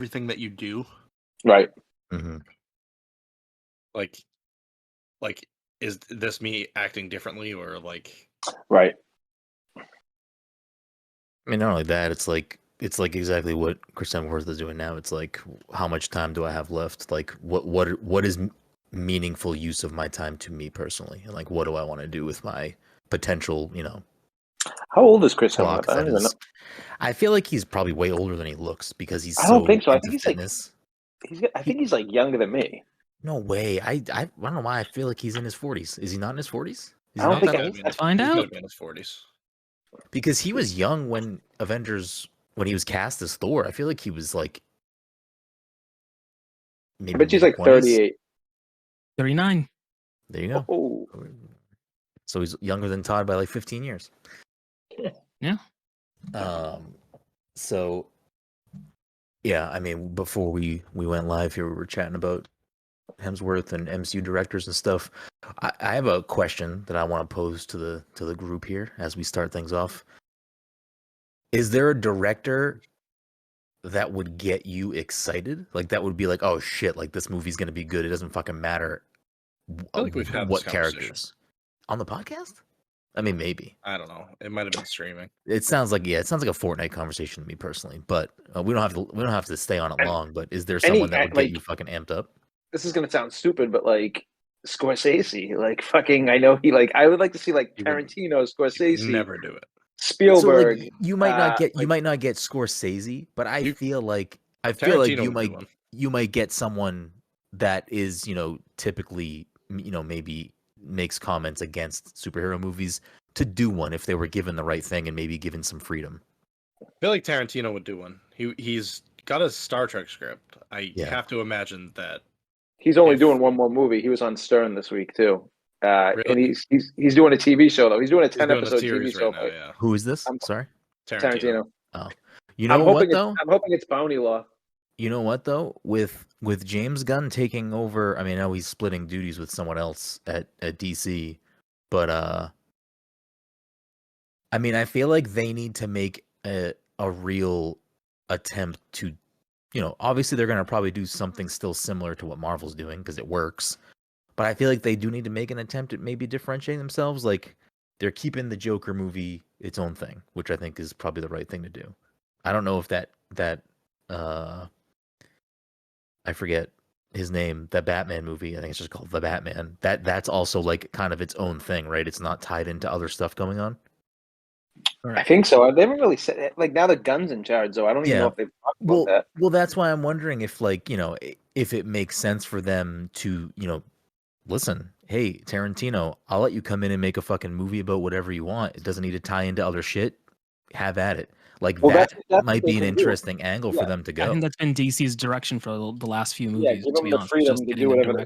everything that you do. Right. Mm-hmm. Like, is this me acting differently or like? Right. I mean, not only that, it's like exactly what Chris Hemsworth is doing now. It's like, how much time do I have left? Like, what is meaningful use of my time to me personally, and like, what do I want to do with my potential? How old is Chris clock Hemsworth? I don't even know. I feel like he's probably way older than he looks because he's I don't so think so. I into think he's fitness. I think he's like younger than me. No way. I don't know why I feel like he's in his 40s. Is he not in his 40s? I don't think Let's find out. In his 40s. Because he was young when he was cast as Thor. I feel like he was like maybe I bet she's like 20s. 38. 39. There you go. Oh. So he's younger than Todd by like 15 years. Yeah. So yeah, I mean, before we went live here, we were chatting about Hemsworth and MCU directors and stuff. I have a question that I want to pose to the group here as we start things off. Is there a director that would get you excited? Like, that would be like, oh shit, like this movie's gonna be good. It doesn't fucking matter I feel like we've had what this characters on the podcast. I mean, maybe. I don't know. It might have been streaming. It sounds like a Fortnite conversation to me personally, but we don't have to stay on it long. But is there someone that would get you fucking amped up? This is gonna sound stupid, but like Scorsese, like fucking, I know he like. I would like to see like Tarantino, Scorsese, never do it. Spielberg. So, like, you might not get Scorsese, but I feel like you might get someone that is, typically, maybe makes comments against superhero movies to do one if they were given the right thing and maybe given some freedom. I feel like Tarantino would do one. He's got a Star Trek script. I have to imagine that he's only doing one more movie. He was on Stern this week too. Really? And he's doing a TV show though. He's doing a 10-episode TV show. Right now, yeah. Who is this? Sorry, Tarantino. Oh, what though? I'm hoping it's Bounty Law. You know what though? With James Gunn taking over, I mean, I know he's splitting duties with someone else at DC, but I mean, I feel like they need to make a real attempt to, obviously they're gonna probably do something still similar to what Marvel's doing because it works, but I feel like they do need to make an attempt at maybe differentiating themselves. Like, they're keeping the Joker movie its own thing, which I think is probably the right thing to do. I don't know if that I forget his name, the Batman movie, I think it's just called The Batman. That's also like kind of its own thing, right? It's not tied into other stuff going on. I think so. They haven't really said it. Like, now the Gunn's in charge, though. I don't even know if they've talked about that. Well, that's why I'm wondering if, like, if it makes sense for them to, listen, hey, Tarantino, I'll let you come in and make a fucking movie about whatever you want. It doesn't need to tie into other shit. Have at it. Like, that might be an interesting angle for them to go. I think that's been DC's direction for the last few movies. Yeah, give them the freedom to do whatever.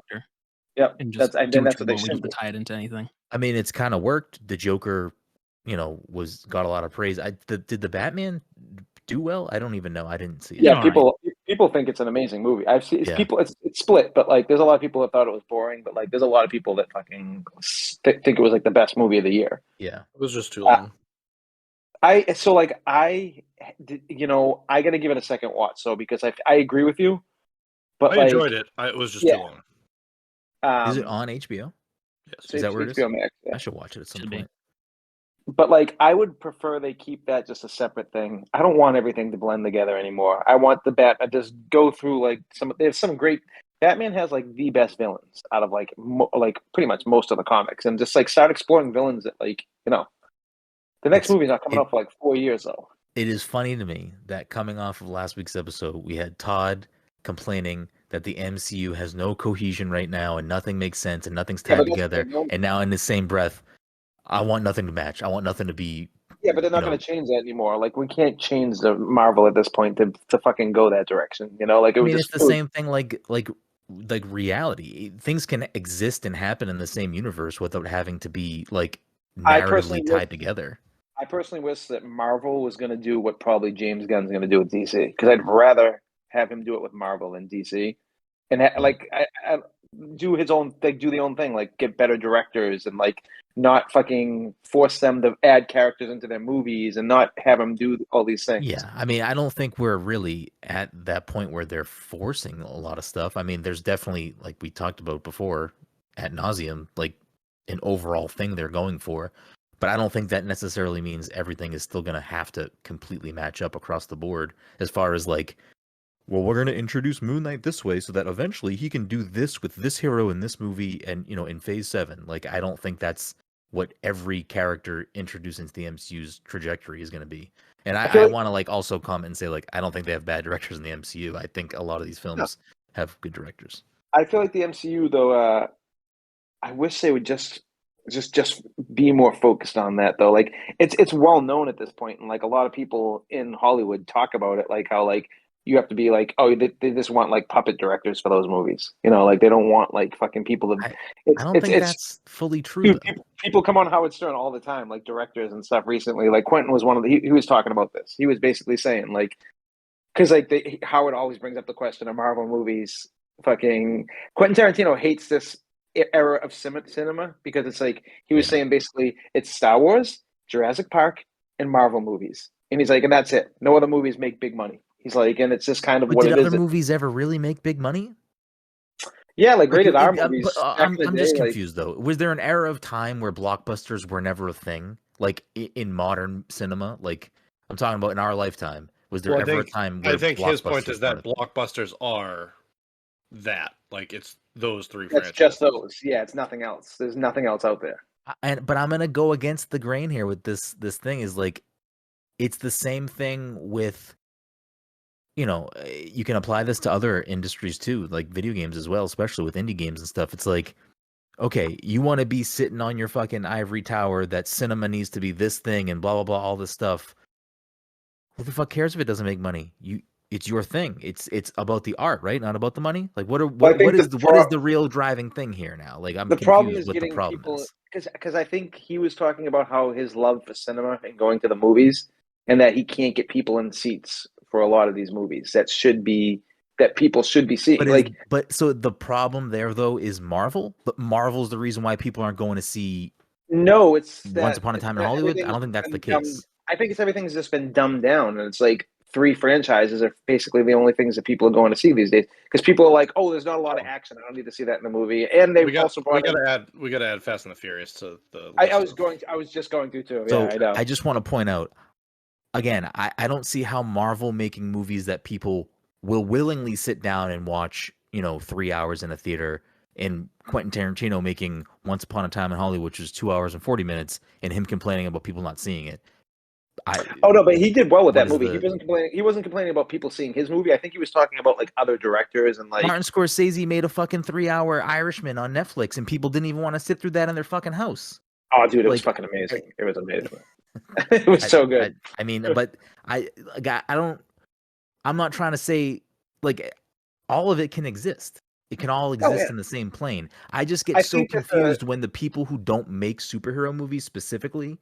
Yep, and that's what they should tie it into anything. I mean, it's kind of worked. The Joker, got a lot of praise. Did the Batman do well? I don't even know. I didn't see it. Yeah, people think it's an amazing movie. I've seen people. It's split, but like, there's a lot of people that thought it was boring. But like, there's a lot of people that fucking think it was like the best movie of the year. Yeah, it was just too long. I gotta give it a second watch. So because I agree with you, but I enjoyed it. It was just too long. Is it on HBO? Yes. Is that where it is? Max, yeah. I should watch it at some point. But like, I would prefer they keep that just a separate thing. I don't want everything to blend together anymore. I want the Batman just go through like there's some great. Batman has like the best villains out of like pretty much most of the comics, and just like start exploring villains that the next movie's not coming out for like 4 years though. It is funny to me that coming off of last week's episode, we had Todd complaining that the MCU has no cohesion right now and nothing makes sense and nothing's tied together. And now in the same breath, I want nothing to match. I want nothing to be. Yeah, but they're not going to change that anymore. Like, we can't change the Marvel at this point to fucking go that direction. Like, it's the same thing. Like reality. Things can exist and happen in the same universe without having to be like narratively tied together. I personally wish that Marvel was going to do what probably James Gunn's going to do with DC, because I'd rather have him do it with Marvel than DC, and do his own, do the own thing, like get better directors and like not fucking force them to add characters into their movies and not have them do all these things. Yeah, I mean, I don't think we're really at that point where they're forcing a lot of stuff. I mean, there's definitely, like we talked about before, ad nauseum, like an overall thing they're going for. But I don't think that necessarily means everything is still going to have to completely match up across the board as far as like, well, we're going to introduce Moon Knight this way so that eventually he can do this with this hero in this movie and, you know, in phase 7. Like, I don't think that's what every character introduced into the MCU's trajectory is going to be. And I want to like also comment and say, like, I don't think they have bad directors in the MCU. I think a lot of these films have good directors. I feel like the MCU, though, I wish they would just be more focused on that, though. Like, it's well known at this point, and like a lot of people in Hollywood talk about it, like how like you have to be like, oh, they just want like puppet directors for those movies, you know, like they don't want like fucking people to. I don't think that's fully true. Dude, people come on Howard Stern all the time, like directors and stuff. Recently, like Quentin was one of the. He was talking about this. He was basically saying like, because like Howard always brings up the question of Marvel movies. Fucking Quentin Tarantino hates this era of cinema because it's like he was saying basically it's Star Wars, Jurassic Park, and Marvel movies, and he's like, and that's it. No other movies make big money. He's like, and it's just kind of what it is. Did other movies ever really make big money? Yeah, like rated R movies. I'm just confused though. Was there an era of time where blockbusters were never a thing, like in modern cinema? Like I'm talking about in our lifetime. Was there ever a time where I think his point is that blockbusters are that, like it's those three franchises. It's just those. Yeah, it's nothing else. There's nothing else out there. But I'm gonna go against the grain here with this thing is like, it's the same thing with, you know, you can apply this to other industries too, like video games as well, especially with indie games and stuff. It's like, okay, you want to be sitting on your fucking ivory tower that cinema needs to be this thing and blah blah blah, all this stuff. Who the fuck cares if it doesn't make money? It's your thing. It's about the art, right? Not about the money. Like what is the real driving thing here now? Like I'm confused what the problem is. Because I think he was talking about how his love for cinema and going to the movies, and that he can't get people in seats for a lot of these movies that people should be seeing. But so the problem there though is Marvel. But Marvel's the reason why people aren't going to see. No, it's Once Upon a Time in Hollywood. I don't think that's the case. I think everything's just been dumbed down, and it's like 3 franchises are basically the only things that people are going to see these days. Because people are like, "Oh, there's not a lot of action. I don't need to see that in the movie." And we got to add Fast and the Furious to the. I was just going through too. So yeah, I know. I just want to point out again. I don't see how Marvel making movies that people will willingly sit down and watch, 3 hours in a theater, and Quentin Tarantino making Once Upon a Time in Hollywood, which is 2 hours and 40 minutes, and him complaining about people not seeing it. But he did well with that movie. He wasn't complaining about people seeing his movie. I think he was talking about like other directors and like Martin Scorsese made a fucking 3-hour Irishman on Netflix, and people didn't even want to sit through that in their fucking house. Oh, dude, it was fucking amazing. It was amazing. It was so good. But I'm not trying to say like all of it can exist. It can all exist in the same plane. I just get so confused when the people who don't make superhero movies specifically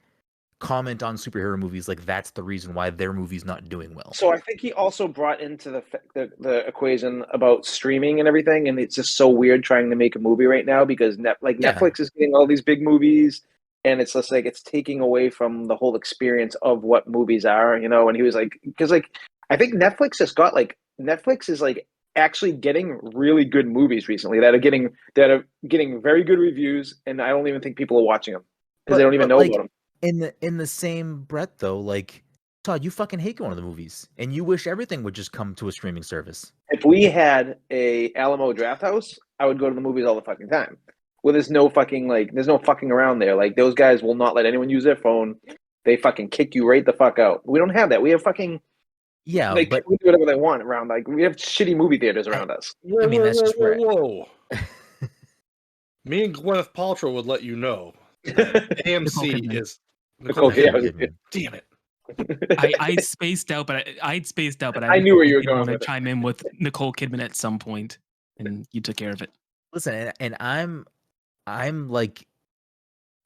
comment on superhero movies like that's the reason why their movie's not doing well. So I think he also brought into the equation about streaming and everything, and it's just so weird trying to make a movie right now because Netflix is getting all these big movies, and it's just like it's taking away from the whole experience of what movies are, And he was like, because like I think Netflix is like actually getting really good movies recently that are getting very good reviews, and I don't even think people are watching them because they don't even know about them. In the same breath, though, like, Todd, you fucking hate going to the movies, and you wish everything would just come to a streaming service. If we had a Alamo Draft House, I would go to the movies all the fucking time. Where there's no fucking around there. Like, those guys will not let anyone use their phone. They fucking kick you right the fuck out. We don't have that. We have fucking but we do whatever they want around. Like, we have shitty movie theaters around us. I mean, that's just right. Whoa. Me and Gwyneth Paltrow would let you know. AMC is. Nicole Kidman. Damn it! I spaced out, but I knew where you were going. To chime in with Nicole Kidman at some point, and you took care of it. Listen, and I'm like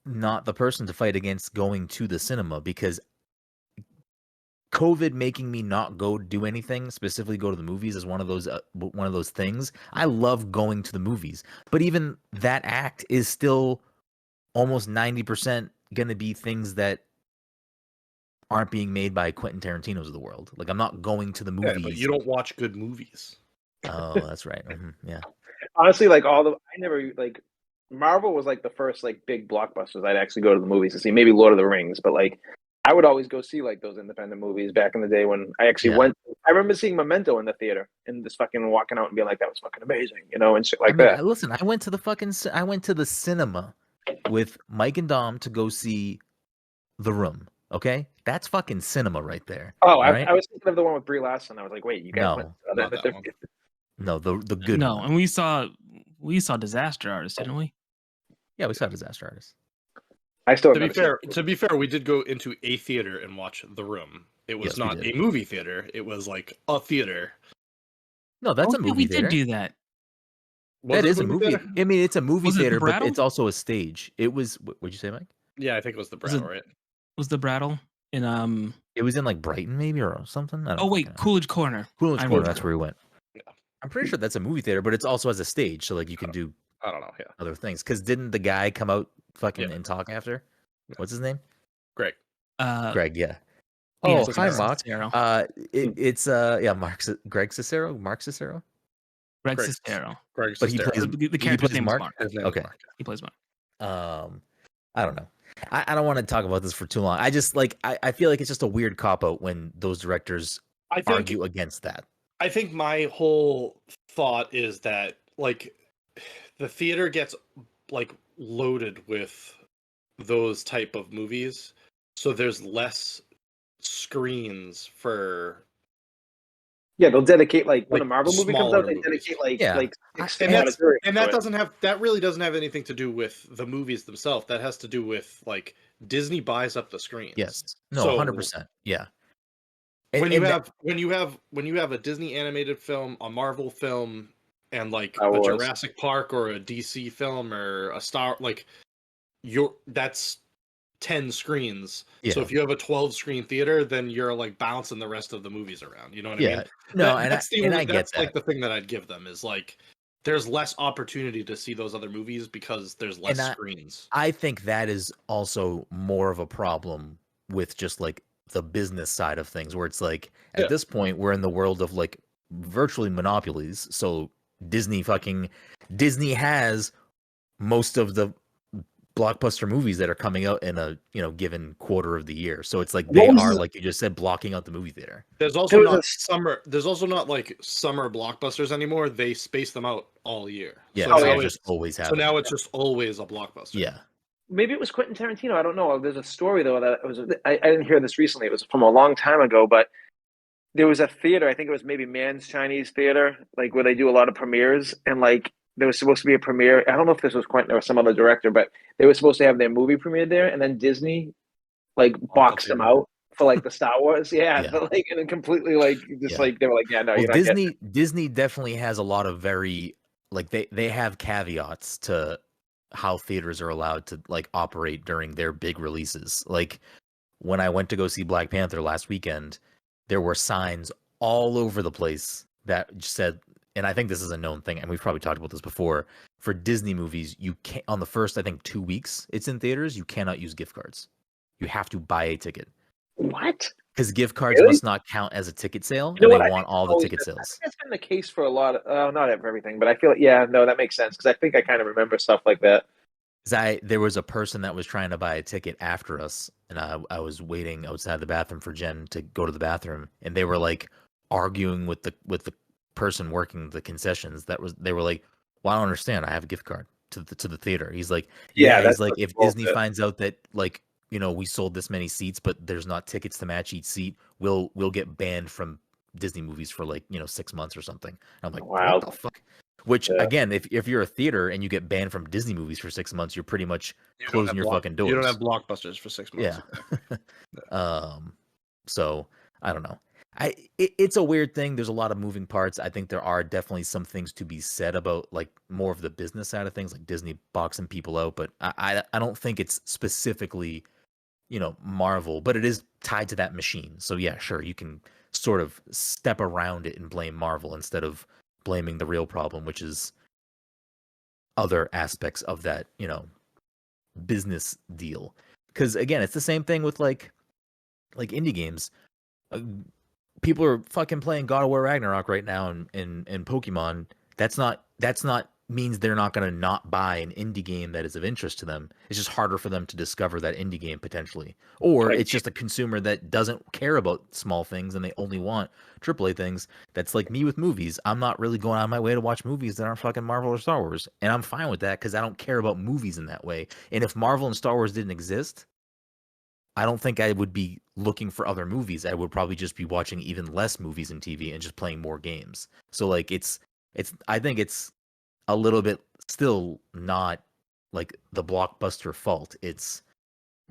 not the person to fight against going to the cinema because COVID making me not go do anything, specifically go to the movies, is one of those things. I love going to the movies, but even that act is still almost 90% going to be things that aren't being made by Quentin Tarantino's of the world. Like, I'm not going to the movies. Yeah, but you don't watch good movies. Oh, that's right. Yeah. Honestly, like I never like Marvel was like the first like big blockbusters I'd actually go to the movies to see. Maybe Lord of the Rings, but like I would always go see like those independent movies back in the day when I actually went. I remember seeing Memento in the theater and just fucking walking out and being like, "That was fucking amazing," and shit like that. Listen, I went to the cinema with Mike and Dom to go see The Room. Okay, that's fucking cinema right there. Oh, I was thinking of the one with Brie Larson. I was like, wait, you guys went not that one. No, the good No, one. and we saw Disaster Artist, didn't we? Yeah, we saw Disaster Artist. I still to be fair, we did go into a theater and watch The Room. It was not a movie theater. It was like a theater. No, that's a movie theater. We did do that. That is a movie. I mean, it's a movie theater, but it's also a stage. It was. What'd you say, Mike? Yeah, I think it was the Brattle, right? Was the Brattle in It was in like Brighton, maybe, or something. Coolidge Corner. Coolidge Corner. That's where we went. Yeah. I'm pretty sure that's a movie theater, but it's also as a stage, so like you can do. I don't know. Yeah. Other things, because didn't the guy come out fucking and talk after? What's his name? Greg. Greg. Yeah. Oh, hi, Mark. It's Greg Cicero. Mark Cicero. Greg Cicero. But he plays the character's name Mark. Okay. He plays Mark. I don't know. I don't want to talk about this for too long. I just I feel like it's just a weird cop out when those directors argue against that. I think my whole thought is that like the theater gets like loaded with those type of movies, so there's less screens for. Yeah, they'll dedicate like when a Marvel movie comes out, they dedicate and that really doesn't have anything to do with the movies themselves. That has to do with like Disney buys up the screens. Yes, no, 100%. Yeah. When you have a Disney animated film, a Marvel film, and like a Jurassic Park or a DC film or a Star, like that's 10 screens. Yeah. So if you have a 12 screen theater, then you're like bouncing the rest of the movies around. You know what I mean? No, I get that. Like the thing that I'd give them is like there's less opportunity to see those other movies because there's less screens. I think that is also more of a problem with just like the business side of things, where it's like at this point we're in the world of like virtually monopolies. So Disney has most of the blockbuster movies that are coming out in a given quarter of the year. So it's like they are, like you just said, blocking out the movie theater. There's also not like summer blockbusters anymore. They space them out all year. Yeah, so now just always happen. So now it's just always a blockbuster. Yeah. Maybe it was Quentin Tarantino. I don't know. There's a story though that it was. I didn't hear this recently. It was from a long time ago, but there was a theater. I think it was maybe Mann's Chinese Theater, like where they do a lot of premieres, and like there was supposed to be a premiere. I don't know if this was Quentin or some other director, but they were supposed to have their movie premiere there, and then Disney like boxed them out for like the Star Wars. But, like, and then completely like just like they were like, no. Well, Disney definitely has a lot of very like they have caveats to how theaters are allowed to like operate during their big releases. Like when I went to go see Black Panther last weekend, there were signs all over the place that said, and I think this is a known thing, and we've probably talked about this before, for Disney movies, you can't, on the first, I think 2 weeks it's in theaters, you cannot use gift cards. You have to buy a ticket. What? Because gift cards must not count as a ticket sale, and they want all the ticket sales. I think that's been the case for a lot of, not everything, but I feel that makes sense, because I think I kind of remember stuff like that. There was a person that was trying to buy a ticket after us, and I was waiting outside the bathroom for Jen to go to the bathroom, and they were like arguing with the person working the concessions. They were like, "Well, I don't understand. I have a gift card to the theater." He's like, he's like, if Disney finds out that like we sold this many seats, but there's not tickets to match each seat, we'll get banned from Disney movies for like 6 months or something. I'm like, wow, what the fuck? Which again, if you're a theater and you get banned from Disney movies for 6 months, you're pretty much closing your fucking doors. You don't have Blockbusters for 6 months. Yeah. So I don't know. It's a weird thing. There's a lot of moving parts. I think there are definitely some things to be said about like more of the business side of things, like Disney boxing people out. But I don't think it's specifically Marvel, but it is tied to that machine. So yeah, sure, you can sort of step around it and blame Marvel instead of blaming the real problem, which is other aspects of that business deal. Because again, it's the same thing with like indie games. People are fucking playing God of War Ragnarok right now in Pokemon. That's not means they're not going to not buy an indie game that is of interest to them. It's just harder for them to discover that indie game potentially. Or it's just a consumer that doesn't care about small things and they only want AAA things. That's like me with movies. I'm not really going out of my way to watch movies that aren't fucking Marvel or Star Wars. And I'm fine with that because I don't care about movies in that way. And if Marvel and Star Wars didn't exist, I don't think I would be looking for other movies. I would probably just be watching even less movies and TV and just playing more games. So like I think it's a little bit still not like the Blockbuster fault. It's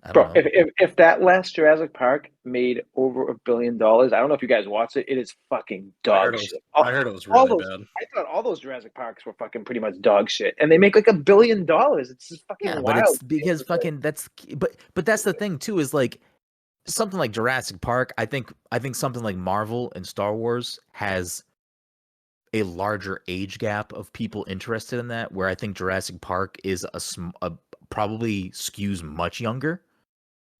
I don't know. If that last Jurassic Park made over $1 billion, I don't know if you guys watched it. It is fucking dog shit. I heard it was really bad. I thought all those Jurassic Parks were fucking pretty much dog shit, and they make like $1 billion. It's just fucking wild. But it's because fucking but that's the thing too is like something like Jurassic Park. I think something like Marvel and Star Wars has a larger age gap of people interested in that, where I think Jurassic Park is a probably skews much younger.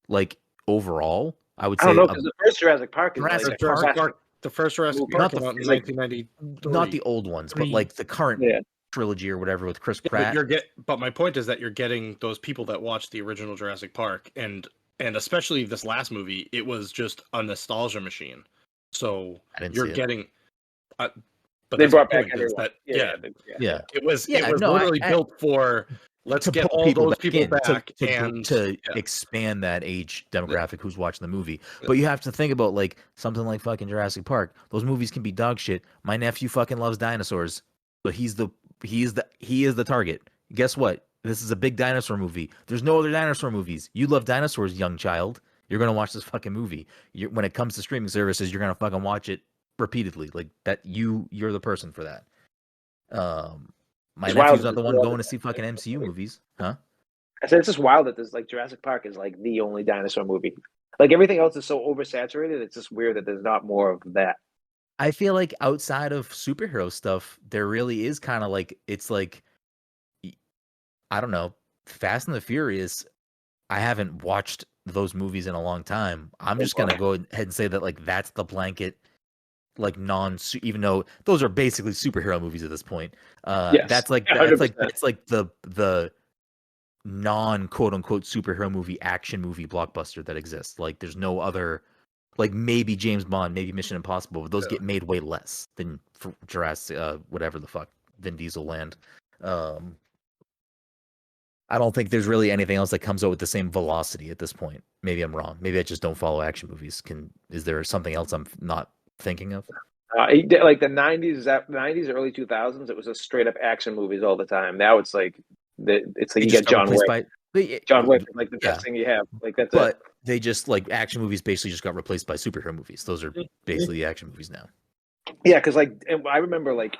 Like overall, I would say. I don't know because the first Jurassic Park is the first Jurassic Park came out in 1993. Not the old ones, but like the current trilogy or whatever with Chris Pratt. But my point is that you're getting those people that watched the original Jurassic Park, and especially this last movie, it was just a nostalgia machine. So you're getting. But they brought back that, it was literally built for let's get all those people back to expand that age demographic who's watching the movie. But you have to think about like something like fucking Jurassic Park. Those movies can be dog shit. My nephew fucking loves dinosaurs, but he is the target. Guess what? This is a big dinosaur movie. There's no other dinosaur movies. You love dinosaurs, young child. You're gonna watch this fucking movie. When it comes to streaming services, you're gonna fucking watch it repeatedly. Like that, you're the person for that. My nephew's not the one going to see fucking MCU movies, huh? I said it's just wild that this like Jurassic Park is like the only dinosaur movie. Like everything else is so oversaturated. It's just weird that there's not more of that. I feel like outside of superhero stuff, there really is kind of like it's like I don't know, Fast and the Furious. I haven't watched those movies in a long time. I'm just gonna go ahead and say that like that's the blanket. Like even though those are basically superhero movies at this point, that's like the non quote unquote superhero movie action movie blockbuster that exists. Like there's no other, like maybe James Bond, maybe Mission Impossible, but those get made way less than Jurassic, whatever the fuck, Vin Diesel land. I don't think there's really anything else that comes out with the same velocity at this point. Maybe I'm wrong. Maybe I just don't follow action movies. Is there something else I'm not thinking of? Like the 90s, early 2000s, it was just straight up action movies all the time. Now it's like you get John Wick. John Wick is like the best thing you have. Like that's but they just like action movies basically just got replaced by superhero movies. Those are basically the action movies now. Yeah, because like I remember like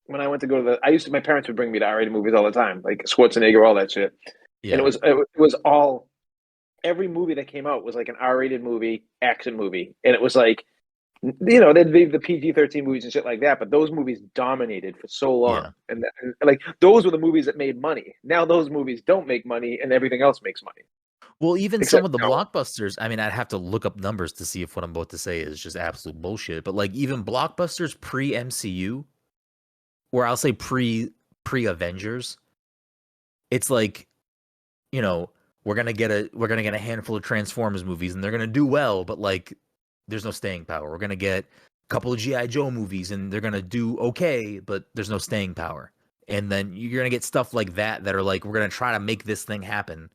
when I went to go to my parents would bring me to R-rated movies all the time, like Schwarzenegger, all that shit. Yeah. And it was all every movie that came out was like an R-rated movie, action movie, and it was like. They'd be the PG-13 movies and shit like that, but those movies dominated for so long, and like those were the movies that made money. Now those movies don't make money, and everything else makes money. Well, even some of the blockbusters. I mean, I'd have to look up numbers to see if what I'm about to say is just absolute bullshit. But like even blockbusters pre-MCU, or I'll say pre-Avengers, it's like, we're gonna get a handful of Transformers movies, and they're gonna do well, but like. There's no staying power. We're going to get a couple of G.I. Joe movies and they're going to do okay, but there's no staying power. And then you're going to get stuff like that are like, we're going to try to make this thing happen.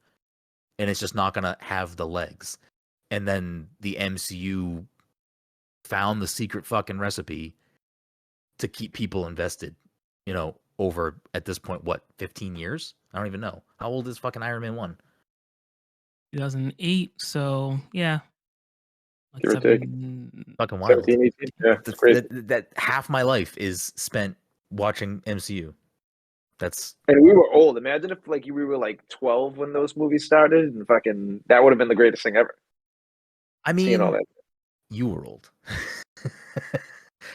And it's just not going to have the legs. And then the MCU found the secret fucking recipe to keep people invested, over at this point, 15 years? I don't even know. How old is fucking Iron Man 1? 2008. So yeah. Fucking wild. 17, 18. Yeah, that half my life is spent watching MCU. And we were old. Imagine if like we were like 12 when those movies started, and fucking that would have been the greatest thing ever. I mean, all that. You were old.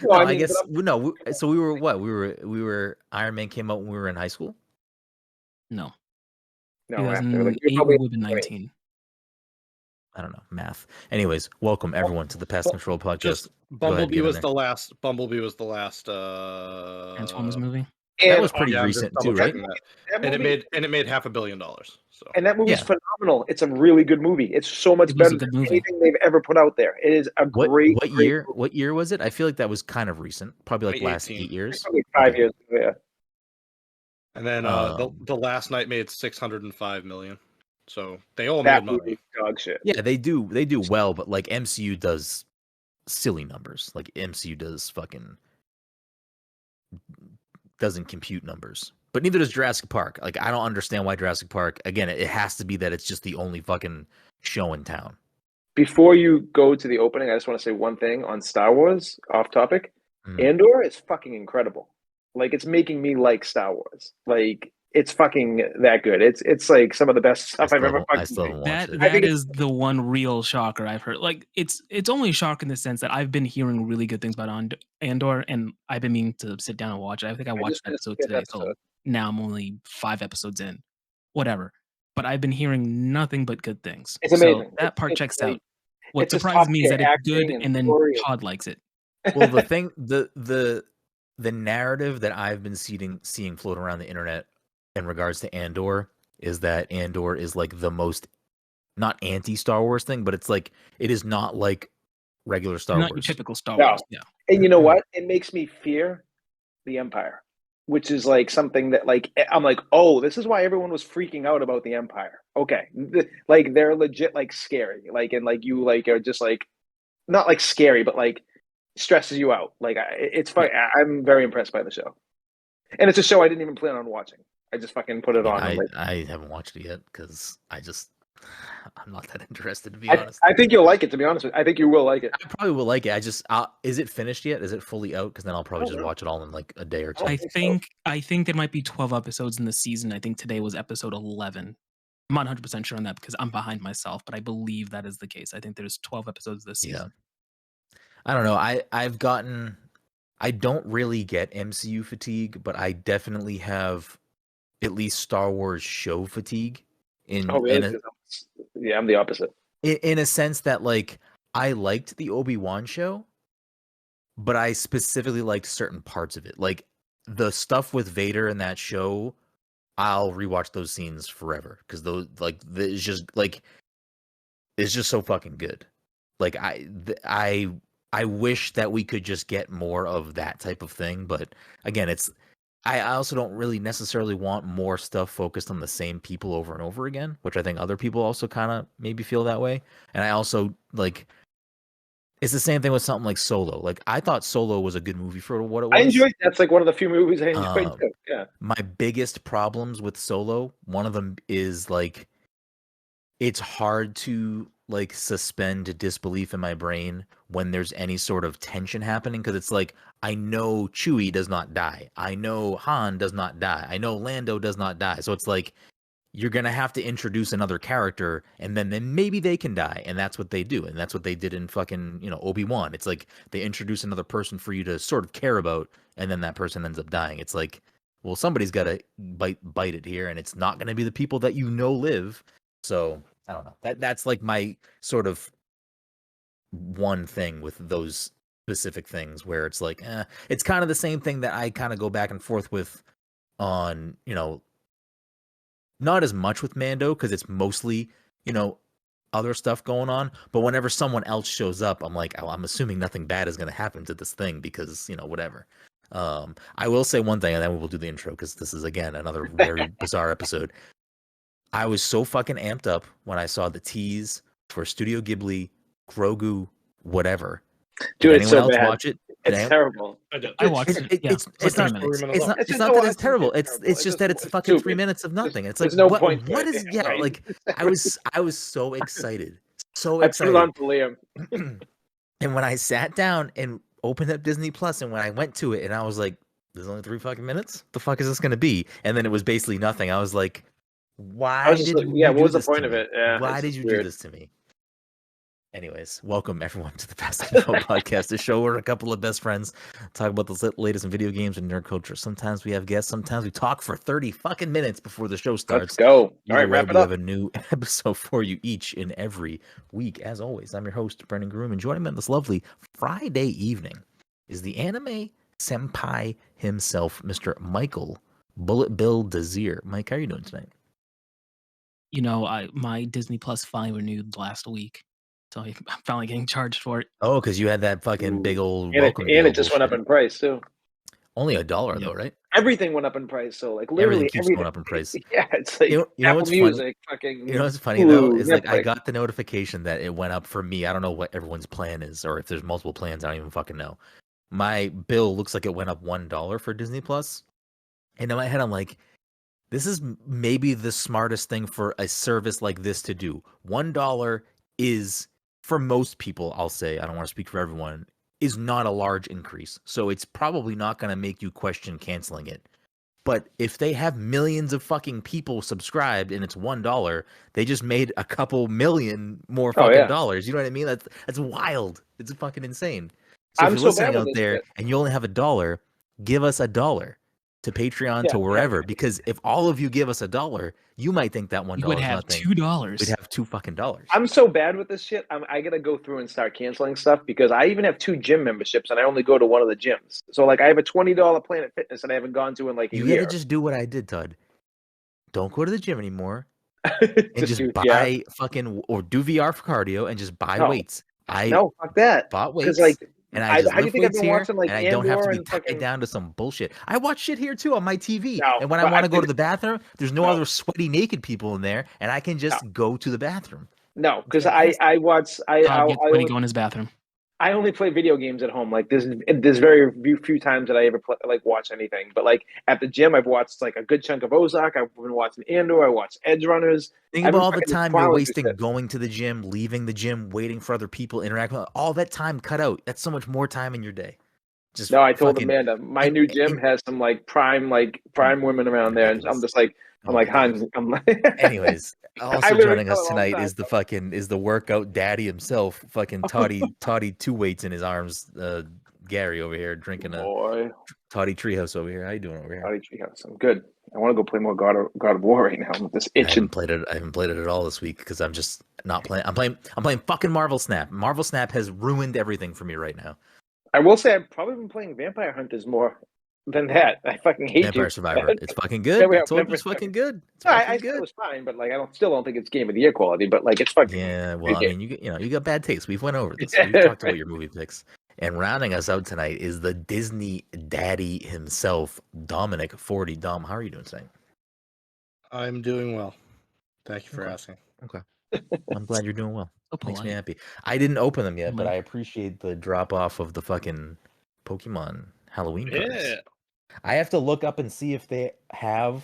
Well, I guess no. So we were what? We were Iron Man came out when we were in high school. No. No, 2008 probably would have been 19. I don't know math. Anyways, welcome everyone to the Pest Control Podcast. Just Bumblebee was the last. Bumblebee was the last Transformers movie. That was pretty recent too, right? And it made $500 million. So. And that movie's phenomenal. It's a really good movie. It's so much better than anything they've ever put out there. It is a great. What year? Movie. What year was it? I feel like that was kind of recent. Probably like last 8 years. Probably 5 years. Yeah. And then the Last Night made $605 million. So they all made money. Dog shit. Yeah, they do well, but like MCU does silly numbers. Like MCU doesn't compute numbers. But neither does Jurassic Park. Like I don't understand why Jurassic Park. Again, it has to be that it's just the only fucking show in town. Before you go to the opening, I just want to say one thing on Star Wars, off topic. Andor is fucking incredible. Like it's making me like Star Wars. Like it's fucking that good. It's like some of the best stuff I've ever fucking seen. That is the one real shocker I've heard. Like it's only a shock in the sense that I've been hearing really good things about Andor, and I've been meaning to sit down and watch it. I think I watched an episode today, so now I'm only 5 episodes in. Whatever. But I've been hearing nothing but good things. It's amazing. So that part checks out. What surprised me is that it's good and then Todd likes it. Well, the thing, the narrative that I've been seeing float around the internet in regards to Andor is that Andor is like the most not anti-Star Wars thing, but it's like it is not like regular Star Wars. Not your typical Star Wars. Yeah. And you know what? It makes me fear the Empire, which is like something that like I'm like, oh, this is why everyone was freaking out about the Empire. Okay, like they're legit like scary, like and like you like are just like not like scary, but like stresses you out. Like it's fun. I'm very impressed by the show, and it's a show I didn't even plan on watching. I just fucking put it on. I haven't watched it yet because I'm not that interested, to be honest. I think you'll like it, to be honest with you. I think you will like it. I probably will like it. Is it finished yet? Is it fully out? Because then I'll probably just watch it all in like a day or two. I think there might be 12 episodes in the season. I think today was episode 11. I'm not 100% sure on that because I'm behind myself, but I believe that is the case. I think there's 12 episodes this season. I don't know. I don't really get MCU fatigue, but I definitely have at least Star Wars show fatigue. Yeah, I'm the opposite. In a sense that like I liked the Obi-Wan show, but I specifically liked certain parts of it. Like the stuff with Vader in that show, I'll rewatch those scenes forever because those it's just so fucking good. Like I wish that we could just get more of that type of thing, but again, I also don't really necessarily want more stuff focused on the same people over and over again, which I think other people also kind of maybe feel that way. And I also like it's the same thing with something like Solo. Like I thought Solo was a good movie for what it was. I enjoyed that's like one of the few movies I enjoyed too. Yeah. My biggest problems with Solo, one of them is like it's hard to like suspend disbelief in my brain when there's any sort of tension happening because it's like I know Chewie does not die. I know Han does not die. I know Lando does not die. So it's like you're going to have to introduce another character and then maybe they can die. And that's what they do. And that's what they did in fucking, Obi-Wan. It's like they introduce another person for you to sort of care about and then that person ends up dying. It's like, well, somebody's got to bite it here and it's not going to be the people that live. So I don't know. That's like my sort of one thing with those specific things where it's like, it's kind of the same thing that I kind of go back and forth with on, not as much with Mando because it's mostly, other stuff going on. But whenever someone else shows up, I'm like, I'm assuming nothing bad is going to happen to this thing because, whatever. I will say one thing and then we'll do the intro because this is, again, another very bizarre episode. I was so fucking amped up when I saw the tease for Studio Ghibli, Grogu, whatever. Dude, it's so else bad. Watch it? It's terrible. I watched it. It's not that it's terrible. It's just that it's fucking 3 minutes of nothing. It's like, no point. What is? Yeah, right? Like I was so excited, I put it on for Liam. And when I sat down and opened up Disney Plus, and when I went to it, and I was like, "There's only 3 fucking minutes. The fuck is this gonna be?" And then it was basically nothing. I was like, "Why did? What was the point of it? Yeah, why did you do this to me?" Anyways, welcome everyone to the Past Info Podcast, the show where a couple of best friends talk about the latest in video games and nerd culture. Sometimes we have guests, sometimes we talk for 30 fucking minutes before the show starts. Let's go. All right, wrap it we up. have a new episode for you each and every week. As always, I'm your host, Brenden Groom, and joining me on this lovely Friday evening is the anime senpai himself, Mr. Michael Bullet Bill Desir. Mike, how are you doing tonight? You know, my Disney Plus finally renewed last week. So I'm finally getting charged for it. Oh, because you had that fucking big old welcome and it just went up in price too. Only $1 though, right? Everything went up in price, so like literally everything keeps going up in price. Yeah, it's like you know Apple what's Music, funny? fucking. You know what's funny though is like I got the notification that it went up for me. I don't know what everyone's plan is, or if there's multiple plans. I don't even fucking know. My bill looks like it went up $1 for Disney Plus, and in my head I'm like, this is maybe the smartest thing for a service like this to do. $1 is, for most people, I'll say, I don't want to speak for everyone, is not a large increase. So it's probably not going to make you question canceling it. But if they have millions of fucking people subscribed and it's $1, they just made a couple million more fucking dollars. You know what I mean? That's wild. It's fucking insane. So if you're listening out there and you only have $1, give us $1 to Patreon, to wherever, because if all of you give us $1, you might think that $1 would have nothing. $2. We'd have $2 fucking dollars. I'm so bad with this shit. I gotta go through and start canceling stuff because I even have 2 gym memberships and I only go to one of the gyms. So like I have a $20 Planet Fitness and I haven't gone to in like a year. You gotta just do what I did, Todd. Don't go to the gym anymore. And just buy fucking, or do VR for cardio and just buy weights. No, fuck that. Bought weights. Like, and I just lift weights here, watching, like, and I don't have to be tied down to some bullshit. I watch shit here too on my TV, and when I want to go to the bathroom, there's no other sweaty naked people in there, and I can just go to the bathroom. No, because I watch. When he go in his bathroom. I only play video games at home. Like there's very few times that I ever watch anything. But like at the gym, I've watched like a good chunk of Ozark. I've been watching Andor. I watched Edge Runners. Think about all the time you're wasting going to the gym, leaving the gym, waiting for other people, interacting with all that time cut out. That's so much more time in your day. Just I told Amanda my new gym has some prime women around there, and I'm just like. I'm like, Hans. I'm like. Anyways, also joining us tonight is the workout daddy himself, fucking Toddy 2 weights in his arms. Gary over here drinking a Toddy Treehouse over here. How you doing over here? Toddy Treehouse. I'm good. I want to go play more God of War right now. I'm just itching. I haven't played it at all this week because I'm just not playing. I'm playing fucking Marvel Snap. Marvel Snap has ruined everything for me right now. I will say I've probably been playing Vampire Hunters more than that. I fucking hate Vampire Survivor. It's fucking good. It's fucking good. I said it was fine, but like I still don't think it's Game of the Year quality. But like it's fucking. Yeah, well, I mean, you got bad taste. We've went over this. We've talked about your movie picks. And rounding us out tonight is the Disney daddy himself, Dominic 40. Dom, how are you doing tonight? I'm doing well. Thank you for asking. Okay. I'm glad you're doing well. Makes me happy. I didn't open them yet, but I appreciate the drop off of the fucking Pokemon Halloween cards. Yeah. I have to look up and see if they have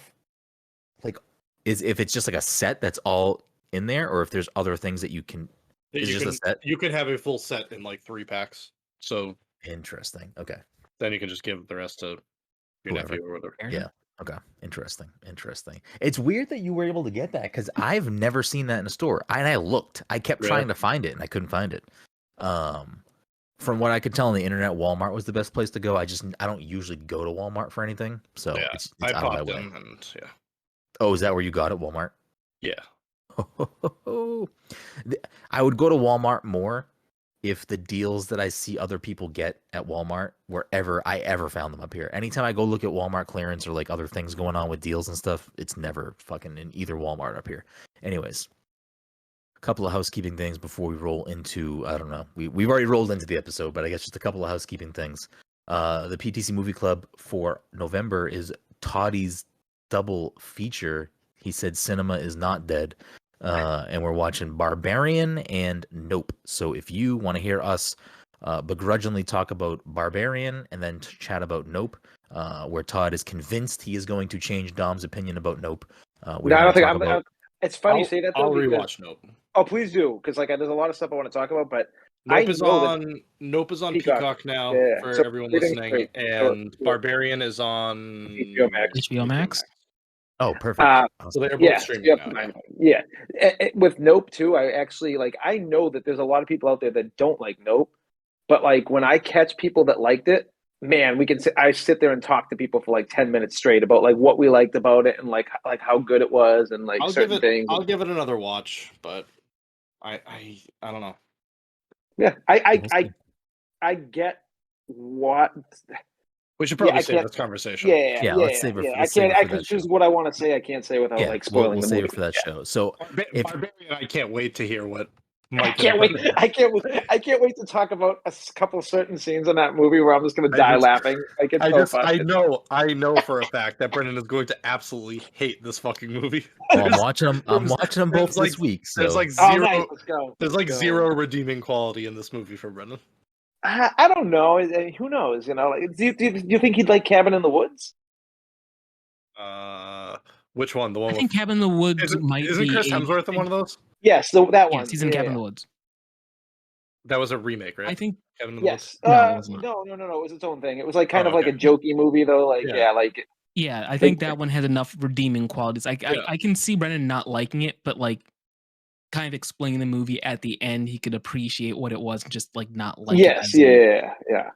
if it's just like a set that's all in there, or if there's other things that you can. A set? You can have a full set in like 3 packs. So interesting. Okay. Then you can just give the rest to your nephew or whatever. Yeah. Okay. Interesting. It's weird that you were able to get that because I've never seen that in a store. I looked. I kept trying to find it and I couldn't find it. From what I could tell on the internet, Walmart was the best place to go. I don't usually go to Walmart for anything, so it's out of my way. Oh, is that where you got it, Walmart? Yeah. I would go to Walmart more if the deals that I see other people get at Walmart, wherever I ever found them up here. Anytime I go look at Walmart clearance or like other things going on with deals and stuff, it's never fucking in either Walmart up here. Anyways. A couple of housekeeping things before we roll into, I don't know, we've already rolled into the episode, but I guess just a couple of housekeeping things. The PTC Movie Club for November is Toddy's double feature. He said cinema is not dead, and we're watching Barbarian and Nope. So if you want to hear us begrudgingly talk about Barbarian and then chat about Nope, where Todd is convinced he is going to change Dom's opinion about Nope. I don't think it's funny you say that. I'll rewatch Nope. Oh, please do, because like there's a lot of stuff I want to talk about. But Nope is on Peacock now for everyone listening, and Barbarian is on HBO Max. Oh, perfect. So they're both streaming now. Yeah. With Nope too, I actually I know that there's a lot of people out there that don't like Nope, but like when I catch people that liked it, man, I sit there and talk to people for like 10 minutes straight about like what we liked about it and like how good it was and like certain things. I'll give it another watch, but I don't know. Yeah, I get what. We should probably save this conversation. Yeah, let's save it. I can't. I can choose what I want to say. I can't say without like spoiling the movie. We'll save it for that show. So, Barbarian, I can't wait to hear what. I can't wait to talk about a couple certain scenes in that movie where I'm just going to die laughing. Like I know for a fact that Brenden is going to absolutely hate this fucking movie. Well, I'm watching them both this week. So. There's like zero. There's like zero redeeming quality in this movie for Brenden. I don't know. Who knows? You know, do you think he'd like Cabin in the Woods? Which one? The one? I think Cabin in the Woods isn't Chris Hemsworth in one of those? Yes, that one. Yes, he's in Cabin in the Woods. That was a remake, right? I think. Cabin in the Woods. No, it was its own thing. It was like kind of like a jokey movie though. Like Yeah, I think that one has enough redeeming qualities. I can see Brenden not liking it, but like kind of explaining the movie at the end, he could appreciate what it was and just like not like it. Yeah.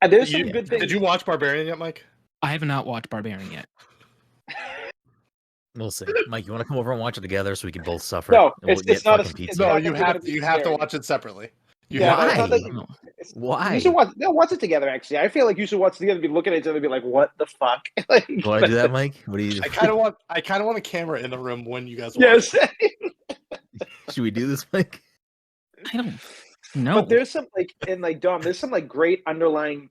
And there's some good things. Did you watch Barbarian yet, Mike? I have not watched Barbarian yet. We'll see. Mike, you want to come over and watch it together so we can both suffer? No, it's not pizza. No, you have to watch it separetely. Why? You should watch it together. Actually, I feel like you should watch it together. Be looking at each other, and be like, "What the fuck?" Want to do that, Mike? What do you? I kind of want a camera in the room when you guys watch. Yes. Should we do this, Mike? I don't know. But there's some Dom. There's some like great underlying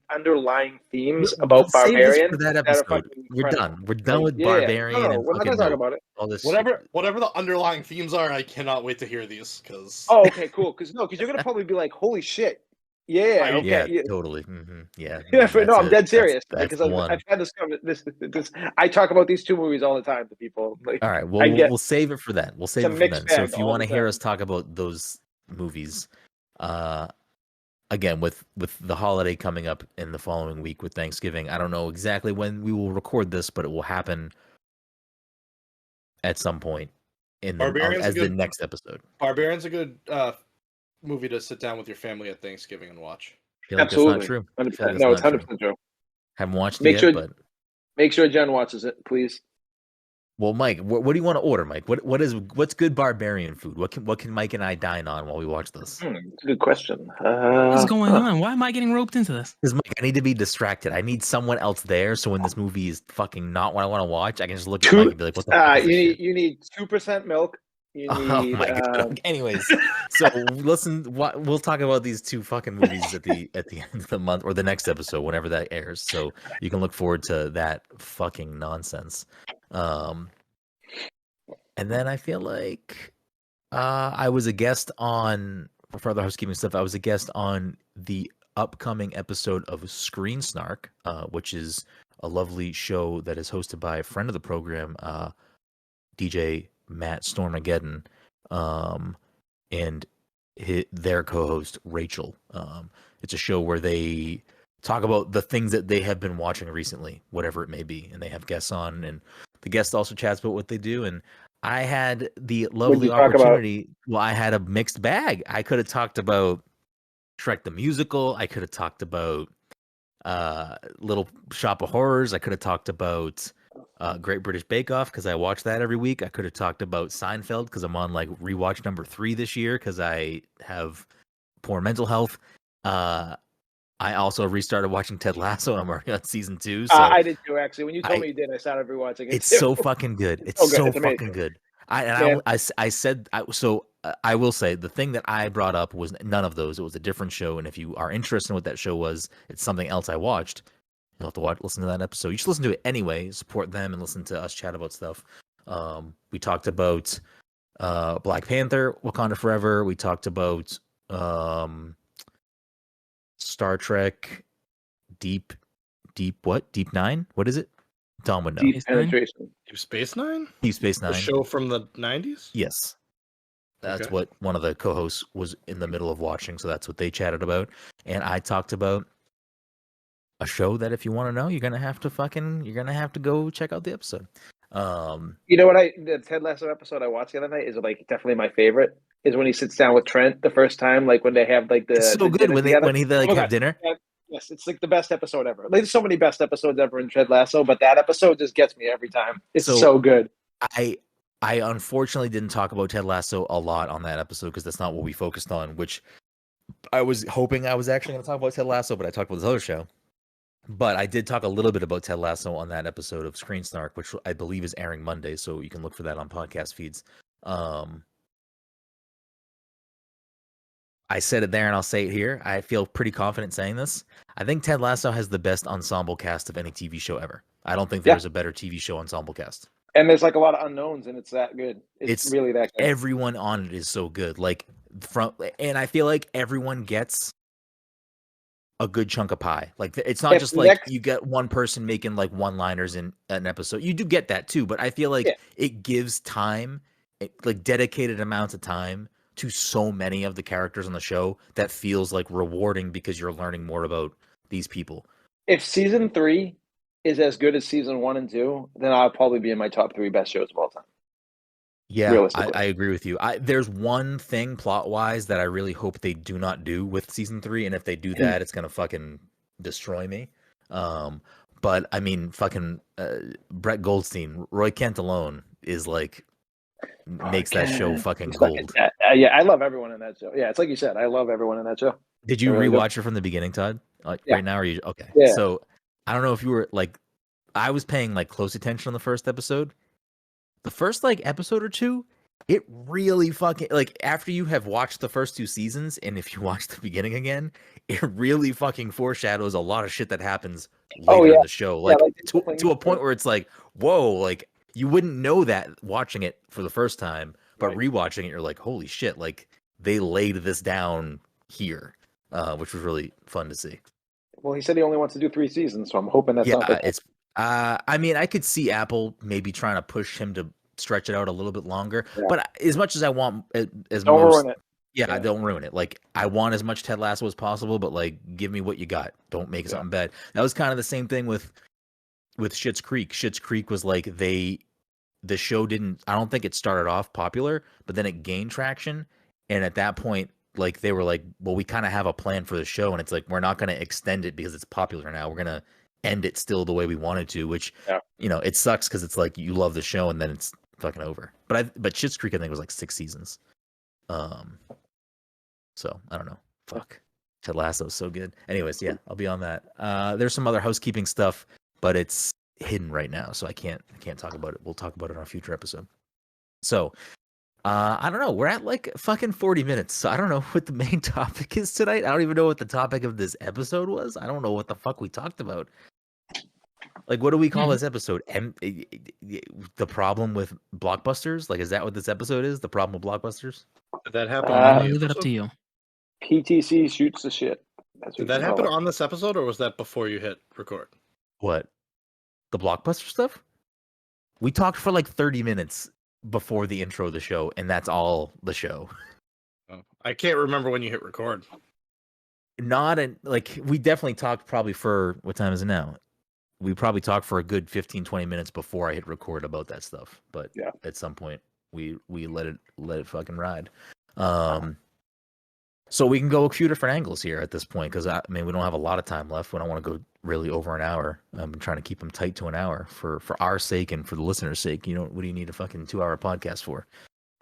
themes about Barbarian. For that episode. We're done. We're done with Barbarian. No, we're not gonna talk about it. All this whatever the underlying themes are, I cannot wait to hear these. Because okay, cool. Because you're gonna probably be like, "Holy shit." Yeah, okay. Yeah, totally. Mm-hmm. Yeah. I'm dead serious because I've had this. I talk about these two movies all the time to people. Like, all right, we'll save it for that. We'll save it for then. So if you want to hear us talk about those movies, again with the holiday coming up in the following week with Thanksgiving, I don't know exactly when we will record this, but it will happen at some point in the next episode. Barbarian's a good movie to sit down with your family at Thanksgiving and watch. Absolutely. That's not true. No, it's 100% true. Haven't watched it yet, but make sure Jen watches it, please. Well, Mike, what do you want to order, Mike? What's good barbarian food? What can Mike and I dine on while we watch this? It's a good question. What's going on? Why am I getting roped into this? Because Mike, I need to be distracted. I need someone else there, so when this movie is fucking not what I want to watch, I can just look at Mike and be like, "What the fuck?" You need 2% milk. Oh my god. Anyways, so listen. We'll talk about these two fucking movies at the end of the month or the next episode, whenever that airs. So you can look forward to that fucking nonsense. And then I feel like I was a guest on, for other housekeeping stuff, I was a guest on the upcoming episode of Screen Snark, which is a lovely show that is hosted by a friend of the program, DJ Matt Stormageddon, and their co-host Rachel. It's a show where they talk about the things that they have been watching recently, whatever it may be, and they have guests on, and the guest also chats about what they do. And I had the lovely opportunity. Well, I had a mixed bag. I could have talked about Shrek the Musical. I could have talked about Little Shop of Horrors. I could have talked about Great British Bake Off because I watch that every week. I could have talked about Seinfeld because I'm on like rewatch number 3 this year because I have poor mental health. I also restarted watching Ted Lasso and I'm already on season 2. So I did too, actually. When you told me you did, I started rewatching it. It's so fucking good. It's so fucking good. I will say the thing that I brought up was none of those. It was a different show, and if you are interested in what that show was, it's something else I watched. You'll have to listen to that episode. You should listen to it anyway. Support them and listen to us chat about stuff. We talked about Black Panther, Wakanda Forever. We talked about Star Trek, Deep Nine. What is it? Tom would know. Deep Penetration. Deep Space Nine? Deep Space Nine. The show from the 90s? Yes. That's what one of the co-hosts was in the middle of watching, so that's what they chatted about. And I talked about a show that if you want to know, you're gonna have to go check out the episode. You know what? The Ted Lasso episode I watched the other night is like definitely my favorite. Is when he sits down with Trent the first time, like when they have like it's so good when he like have dinner. Yes, it's like the best episode ever. Like, there's so many best episodes ever in Ted Lasso, but that episode just gets me every time. It's so good. I unfortunately didn't talk about Ted Lasso a lot on that episode because that's not what we focused on. Which I was hoping I was actually going to talk about Ted Lasso, but I talked about this other show. But I did talk a little bit about Ted Lasso on that episode of Screen Snark, which I believe is airing Monday, so you can look for that on podcast feeds. I said it there and I'll say it here. I feel pretty confident saying this. I think Ted Lasso has the best ensemble cast of any TV show ever. I don't think there's a better TV show ensemble cast. And there's like a lot of unknowns, and it's that good. It's really that good. Everyone on it is so good. And I feel like everyone gets a good chunk of pie. Like, it's not just like you get one person making like one-liners in an episode. You do get that too, but I feel like it gives time, like dedicated amounts of time to so many of the characters on the show that feels like rewarding because you're learning more about these people. If season 3 is as good as season 1 and 2, then I'll probably be in my top 3 best shows of all time. Yeah, I agree with you. There's one thing plot-wise that I really hope they do not do with season 3, and if they do that, it's gonna fucking destroy me. But I mean, fucking Brett Goldstein, Roy Kent alone is like makes that show fucking gold. Yeah, I love everyone in that show. Yeah, it's like you said, I love everyone in that show. Did you rewatch it from the beginning, Todd? Right now, or you okay? Yeah. So I don't know if you were like, I was paying like close attention on the first episode. The first like episode or two, it really fucking like after you have watched the first 2 seasons, and if you watch the beginning again, it really fucking foreshadows a lot of shit that happens later in the show. Like, to a point where it's like, whoa, like you wouldn't know that watching it for the first time, but rewatching it, you're like, holy shit, like they laid this down here, which was really fun to see. Well, he said he only wants to do 3 seasons, so I'm hoping that's not the it's. I mean, I could see Apple maybe trying to push him to stretch it out a little bit longer, but as much as I want, ruin it. Yeah, don't ruin it. Like, I want as much Ted Lasso as possible, but like, give me what you got. Don't make something bad. That was kind of the same thing with Schitt's Creek. Schitt's Creek was like the show didn't. I don't think it started off popular, but then it gained traction, and at that point, like they were like, well, we kind of have a plan for the show, and it's like we're not going to extend it because it's popular now. We're gonna end it still the way we wanted to, which you know, it sucks because it's like you love the show and then it's fucking over. But Schitt's Creek I think was like 6 seasons. So I don't know. Fuck. Ted Lasso is so good. Anyways, yeah, I'll be on that. There's some other housekeeping stuff, but it's hidden right now, so I can't talk about it. We'll talk about it on a future episode. So I don't know. We're at like fucking 40 minutes. So I don't know what the main topic is tonight. I don't even know what the topic of this episode was. I don't know what the fuck we talked about. Like, what do we call this episode? The problem with Blockbusters? Like, is that what this episode is? The problem with Blockbusters? Did that happen? I'll leave it up to you. PTC shoots the shit. Did that happen on this episode, or was that before you hit record? What? The Blockbuster stuff? We talked for like 30 minutes before the intro of the show, and that's all the show. Oh, I can't remember when you hit record. We definitely talked probably for, what time is it now? We probably talked for a good 15-20 minutes before I hit record about that stuff, but at some point we let it fucking ride. So we can go a few different angles here at this point, because I mean, we don't have a lot of time left. We don't want to go really over an hour. I'm trying to keep them tight to an hour for our sake and for the listener's sake. You know, what do you need a fucking 2-hour podcast for?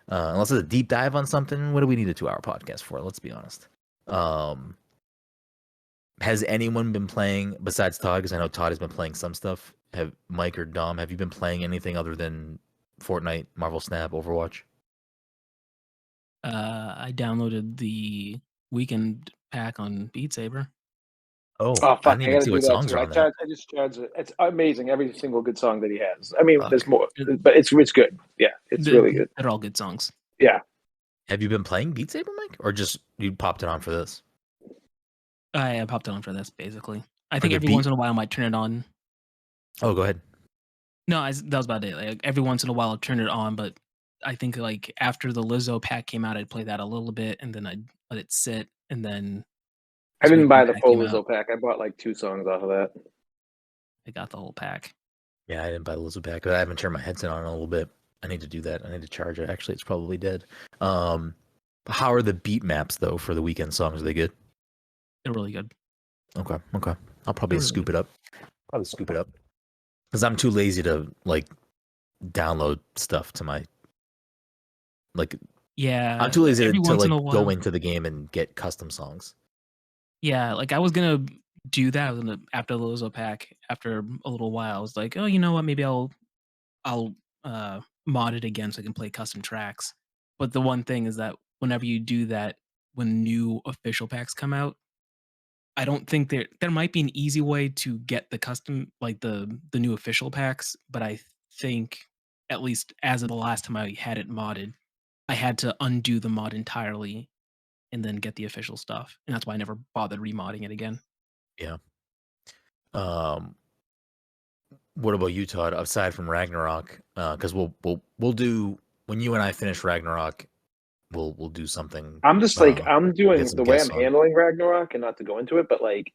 Unless it's a deep dive on something, what do we need a 2-hour podcast for? Let's be honest. Has anyone been playing besides Todd? Because I know Todd has been playing some stuff. Have Mike or Dom? Have you been playing anything other than Fortnite, Marvel Snap, Overwatch? I downloaded the weekend pack on Beat Saber. Oh fuck! I didn't even see what songs are on that. I just charged it. It's amazing. Every single good song that he has. I mean, there's more, but it's good. Yeah, it's really good. They're all good songs. Yeah. Have you been playing Beat Saber, Mike, or just you popped it on for this? I popped it on for this, basically. I think every once in a while I might turn it on. Oh, go ahead. No, that was about it. Like, every once in a while I'll turn it on, but I think like after the Lizzo pack came out, I'd play that a little bit, and then I'd let it sit, and then I didn't buy the full Lizzo pack. I bought like 2 songs off of that. I got the whole pack. Yeah, I didn't buy the Lizzo pack because I haven't turned my headset on in a little bit. I need to do that. I need to charge it. Actually, it's probably dead. How are the beat maps though for the weekend songs? Are they good? They're really good. Okay. I'll probably scoop it up. Because I'm too lazy to like download stuff to my Yeah, I'm too lazy to like go into the game and get custom songs. Yeah, like I was gonna do that. I was gonna, after the Lizzo pack, after a little while, I was like, oh, you know what? Maybe I'll mod it again so I can play custom tracks. But the one thing is that whenever you do that, when new official packs come out, I don't think there might be an easy way to get the custom, like the new official packs. But I think, at least as of the last time I had it modded, I had to undo the mod entirely and then get the official stuff, and that's why I never bothered remodding it again. Yeah. What about you, Todd? Aside from Ragnarok, because we'll do when you and I finish Ragnarok, we'll do something. I'm just like I'm doing the way I'm handling Ragnarok, and not to go into it, but like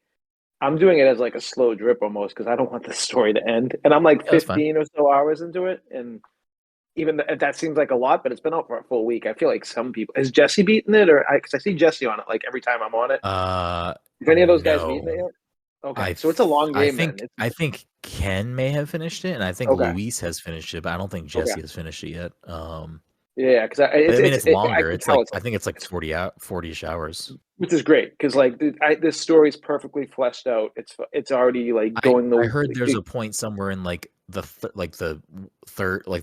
I'm doing it as like a slow drip almost because I don't want the story to end, and I'm like 15 or so hours into it, and even that seems like a lot, but it's been out for a full week. I feel like some people has Jesse beaten it, or because I see Jesse on it like every time I'm on it. Have any of those guys beaten it yet? Okay, so it's a long game. I think Ken may have finished it, and I think Luis has finished it, but I don't think Jesse has finished it yet. Yeah, because it's longer. I think it's like 40-ish hours, which is great because like this story is perfectly fleshed out. It's already like going. I heard there's a point somewhere in like the third, like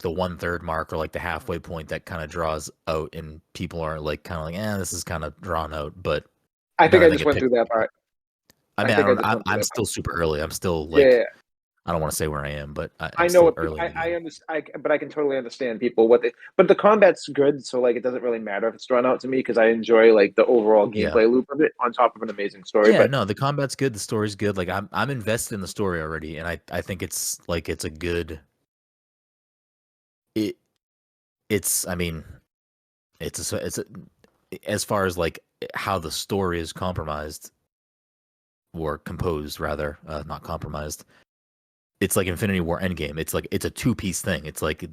the 1/3 mark, or like the halfway point that kind of draws out, and people are like kind of like, this is kind of drawn out. But I think I just went through that part. I mean, I'm still super early. I'm still like, I don't want to say where I am, but I know what early. I understand, but I can totally understand people but the combat's good, so like it doesn't really matter if it's drawn out to me because I enjoy like the overall gameplay loop of it on top of an amazing story. Yeah, no, the combat's good, the story's good. Like I'm invested in the story already, and I think it's like it's a good. It's as far as like how the story is compromised. Or composed rather, not compromised. It's like Infinity War Endgame. It's like it's a 2-piece thing. It's like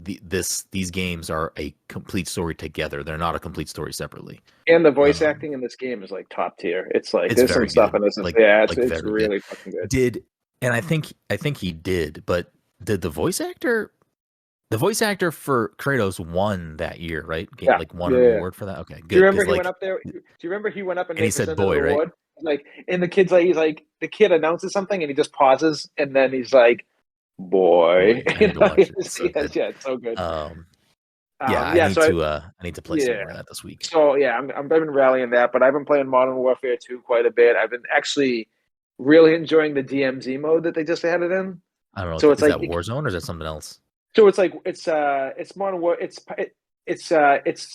these games are a complete story together. They're not a complete story separately. And the voice acting in this game is like top tier. It's like there's some stuff in this. It's really fucking good. I think he did, but did the voice actor for Kratos won that year, right? Won an award for that. Okay, good. Do you remember he went up there? Do you remember he went up and he said "boy," right? Like, and the kid's like, he's like, the kid announces something and he just pauses and then he's like, "Boy," it's so good. I need to play some more of that this week. So I've been rallying that, but I've been playing Modern Warfare 2 quite a bit. I've been actually really enjoying the DMZ mode that they just added in. I don't know. So is that Warzone or is that something else? So it's like it's Modern War. It's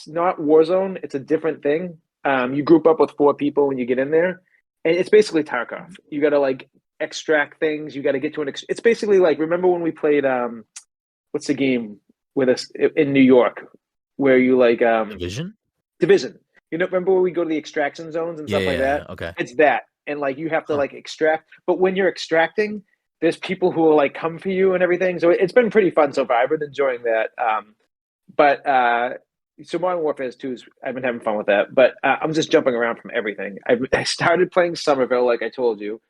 not Warzone. It's a different thing. You group up with 4 people when you get in there, and it's basically Tarkov. You got to like extract things. You got to get to it's basically like, remember when we played what's the game with us in New York where you like Division. You know, remember when we go to the extraction zones and stuff like that? Yeah. Okay. It's that, and like you have to like extract. But when you're extracting, there's people who will like come for you and everything. So it's been pretty fun so far. I've been enjoying that. So Modern Warfare 2 I've been having fun with that, but I'm just jumping around from everything. I started playing Somerville, like I told you,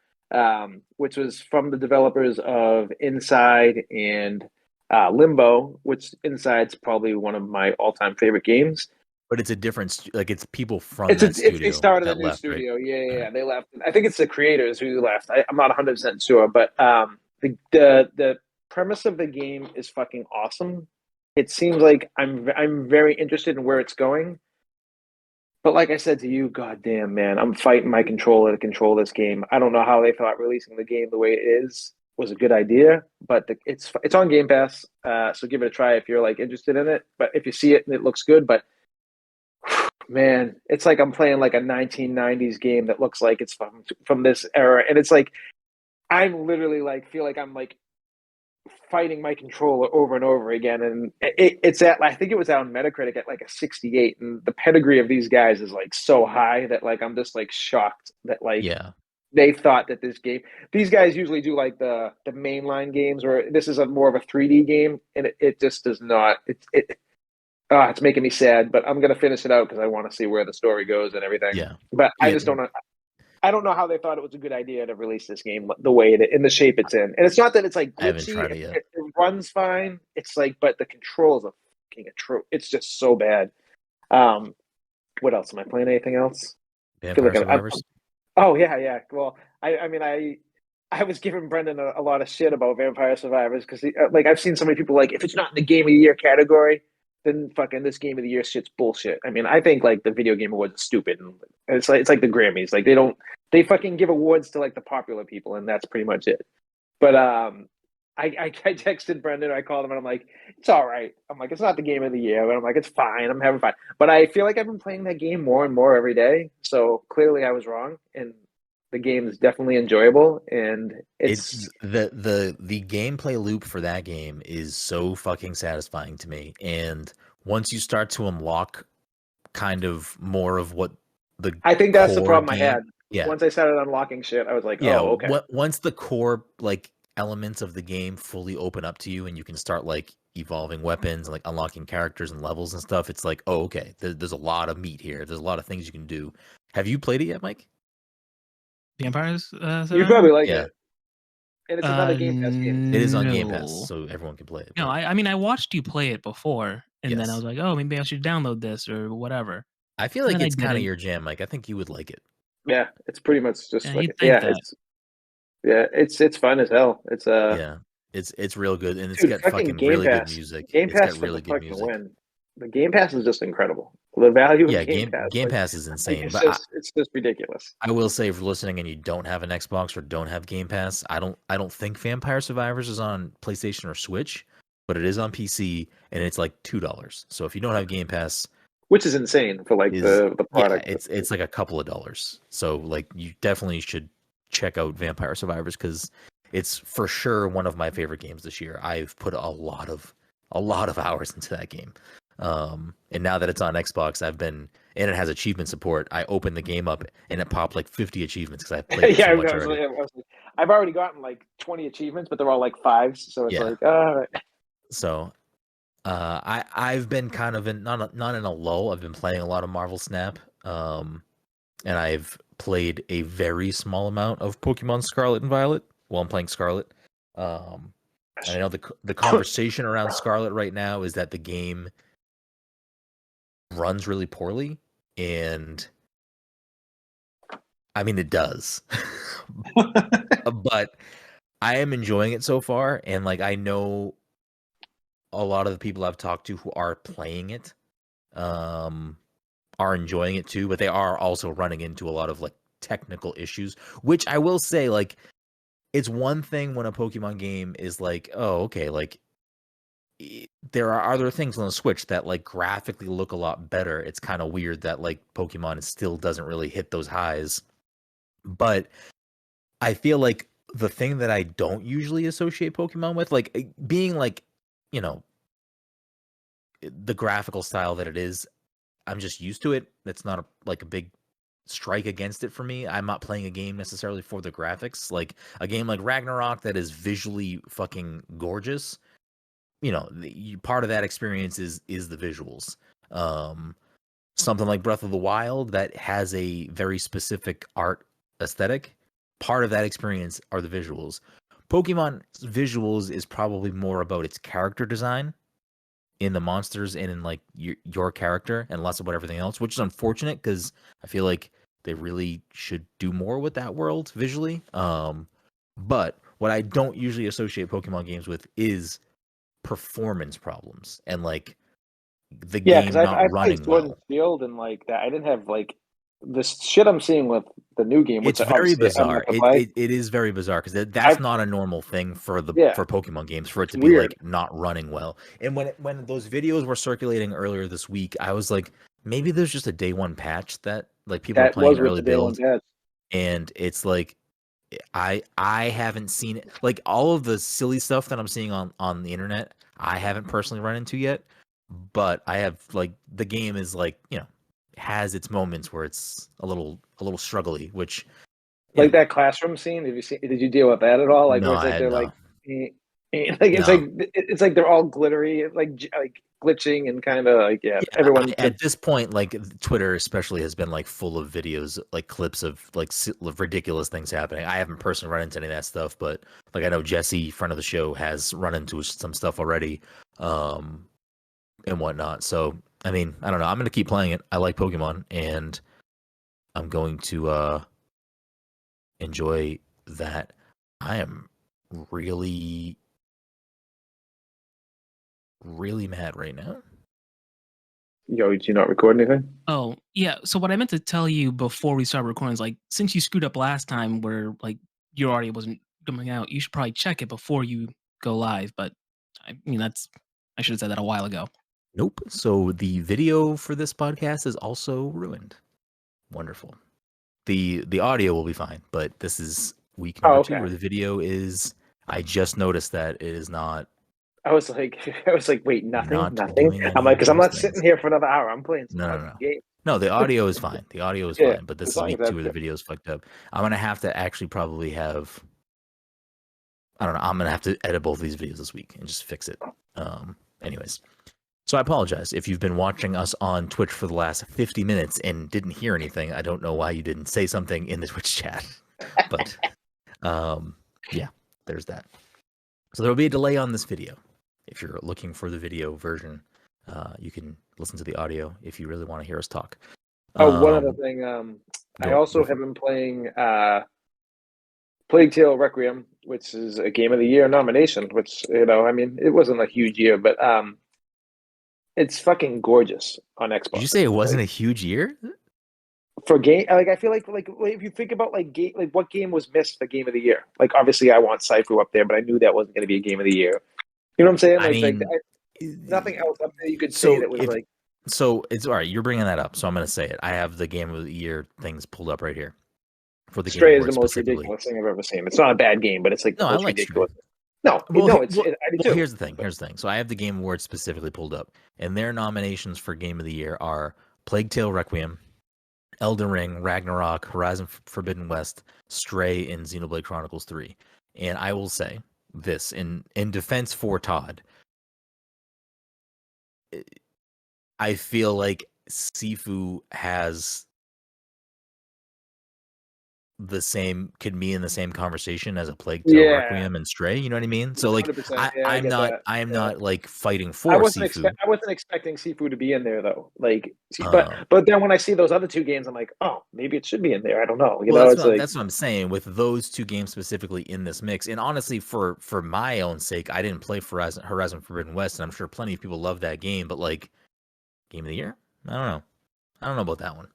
which was from the developers of Inside and Limbo, which Inside's probably one of my all-time favorite games. But it's a different, like it's people from that studio. They started a new studio, right? Yeah, they left. I think it's the creators who left. I'm not 100% sure, but the premise of the game is fucking awesome. It seems like I'm very interested in where it's going. But like I said to you, goddamn, man, I'm fighting my controller to control this game. I don't know how they thought releasing the game the way it is was a good idea, but it's on Game Pass, so give it a try if you're like interested in it. But if you see it and it looks good, but man, it's like I'm playing like a 1990s game that looks like it's from this era, and it's like I'm literally like feel like I'm like fighting my controller over and over again, and it's at, I think it was out on Metacritic at like a 68, and the pedigree of these guys is like so high that like I'm just like shocked that like they thought that these guys usually do like the mainline games, or this is more of a 3D game, and it just does not. It's making me sad, but I'm gonna finish it out because I want to see where the story goes and everything. Yeah, but I just don't know. I don't know how they thought it was a good idea to release this game the way in the shape it's in. And it's not that it's like glitchy. I haven't tried it yet. It runs fine. It's like, but the controls are fucking it's just so bad. What else? Am I playing anything else? Vampire Survivors? Oh yeah. Well, I was giving Brenden a lot of shit about Vampire Survivors because like I've seen so many people like, if it's not in the Game of the Year category, then fucking this Game of the Year shit's bullshit. I mean, I think like the Video Game Awards is stupid, and it's like the Grammys. Like they fucking give awards to like the popular people, and that's pretty much it. But I texted Brenden, I called him, and I'm like, it's all right. I'm like, it's not the Game of the Year, but I'm like, it's fine. I'm having fun. But I feel like I've been playing that game more and more every day. So clearly I was wrong, and the game is definitely enjoyable, and it's the gameplay loop for that game is so fucking satisfying to me. And once you start to unlock kind of more of what I think that's the problem I had. Yeah. Once I started unlocking shit, I was like, oh, okay. Once the core like elements of the game fully open up to you, and you can start like evolving weapons and like unlocking characters and levels and stuff, it's like, oh, okay, there's a lot of meat here. There's a lot of things you can do. Have you played it yet, Mike? Vampires? You probably like it. And it's another Game Pass game. It is on Game Pass, so everyone can play it. No, I mean, I watched you play it before, and then I was like, oh, maybe I should download this or whatever. I feel like it's kind of your jam, Mike. I think you would like it. Yeah, it's pretty much just it's fun as hell. It's real good, and it's got fucking really good music. Game Pass got really good music. Win. The Game Pass is just incredible. The value of Game Pass is insane. It's just ridiculous. I will say, if you're listening and you don't have an Xbox or don't have Game Pass, I don't think Vampire Survivors is on PlayStation or Switch, but it is on PC, and it's like $2. So if you don't have Game Pass, which is insane for like the product, it's like a couple of dollars. So like you definitely should check out Vampire Survivors because it's for sure one of my favorite games this year. I've put a lot of hours into that game. And now that it's on Xbox, and it has achievement support. I opened the game up and it popped like 50 achievements because I played it so much already. I've already gotten like 20 achievements, but they're all like 5s, so it's like, all right. So, I've been kind of not in a lull. I've been playing a lot of Marvel Snap, and I've played a very small amount of Pokemon Scarlet and Violet while I'm playing Scarlet. And I know the conversation around Scarlet right now is that the game runs really poorly, and I mean it does. But I am enjoying it so far, and like I know a lot of the people I've talked to who are playing it are enjoying it too, but they are also running into a lot of like technical issues, which I will say, like, it's one thing when a Pokemon game is like, oh, okay, like there are other things on the Switch that like graphically look a lot better. It's kind of weird that like Pokemon still doesn't really hit those highs. But I feel like the thing that I don't usually associate Pokemon with, like being like, you know, the graphical style that it is, I'm just used to it. It's not like a big strike against it for me. I'm not playing a game necessarily for the graphics. Like a game like Ragnarok that is visually fucking gorgeous, you know, part of that experience is the visuals. Something like Breath of the Wild that has a very specific art aesthetic, part of that experience are the visuals. Pokemon's visuals is probably more about its character design in the monsters and in like your character, and less about everything else, which is unfortunate because I feel like they really should do more with that world visually. But what I don't usually associate Pokemon games with is performance problems and like the game not running well. Field and like that, I didn't have like this shit I'm seeing with the new game. It's very bizarre. It is very bizarre because that's not a normal thing for for Pokemon games, for it to be like not running well. And when those videos were circulating earlier this week, I was like, maybe there's just a day one patch that like people are playing early build, and it's like I haven't seen it. Like all of the silly stuff that I'm seeing on the internet, I haven't personally run into yet. But I have like the game is like, you know, has its moments where it's a little struggly, which Like that classroom scene. Did you deal with that at all? Like, No, where it's like they're no. like, it's like they're all glittery, like glitching and kind of like everyone. At this point, like Twitter especially has been like full of videos, like clips of like ridiculous things happening. I haven't personally run into any of that stuff, but like I know Jesse, friend of the show, has run into some stuff already, and whatnot. So I mean, I don't know. I'm gonna keep playing it. I like Pokemon, and I'm going to enjoy that. I am really mad right now. Yo, did you not record anything? Oh, yeah. So what I meant to tell you before we start recording is like, since you screwed up last time where like your audio wasn't coming out, you should probably check it before you go live. But I mean, I should have said that a while ago. Nope. So the video for this podcast is also ruined. Wonderful. The audio will be fine, but this is week number 2 where the video is. I just noticed that it is not. I was like, wait, nothing. I'm like, because I'm not sitting here for another hour. I'm playing some game. No, the audio is fine. The audio is fine, but this is week 2 where the video's fucked up. I'm gonna have to actually probably have. I don't know. I'm gonna have to edit both of these videos this week and just fix it. Anyways, so I apologize if you've been watching us on Twitch for the last 50 minutes and didn't hear anything. I don't know why you didn't say something in the Twitch chat, but yeah, there's that. So there will be a delay on this video. If you're looking for the video version, you can listen to the audio if you really want to hear us talk. One other thing. I also have been playing Plague Tale Requiem, which is a Game of the Year nomination, which, I mean, it wasn't a huge year, but it's fucking gorgeous on Xbox. Did you say it wasn't a huge year? For game, like I feel like if you think about like what game was missed for Game of the Year, like obviously I want Saifu up there, but I knew that wasn't going to be a Game of the Year. You know what I'm saying? Nothing else up there you could say that was like. So it's all right. You're bringing that up, so I'm going to say it. I have the Game of the Year things pulled up right here. For the Stray is the most ridiculous thing I've ever seen. It's not a bad game, but it's like the most ridiculous. I do too. Here's the thing. So I have the Game Awards specifically pulled up, and their nominations for Game of the Year are Plague Tale Requiem, Elden Ring, Ragnarok, Horizon Forbidden West, Stray, and Xenoblade Chronicles 3. And I will say this in defense for Todd, I feel like Sifu has could be in the same conversation as a Plague Tale Requiem and Stray. You know what I mean? So like, I'm not like fighting for Sifu. I wasn't expecting Sifu to be in there though. Like, but then when I see those other 2 games, I'm like, oh, maybe it should be in there. I don't know. That's what I'm saying with those 2 games specifically in this mix. And honestly, for my own sake, I didn't play Horizon Forbidden West, and I'm sure plenty of people love that game. But like, Game of the Year, I don't know about that one.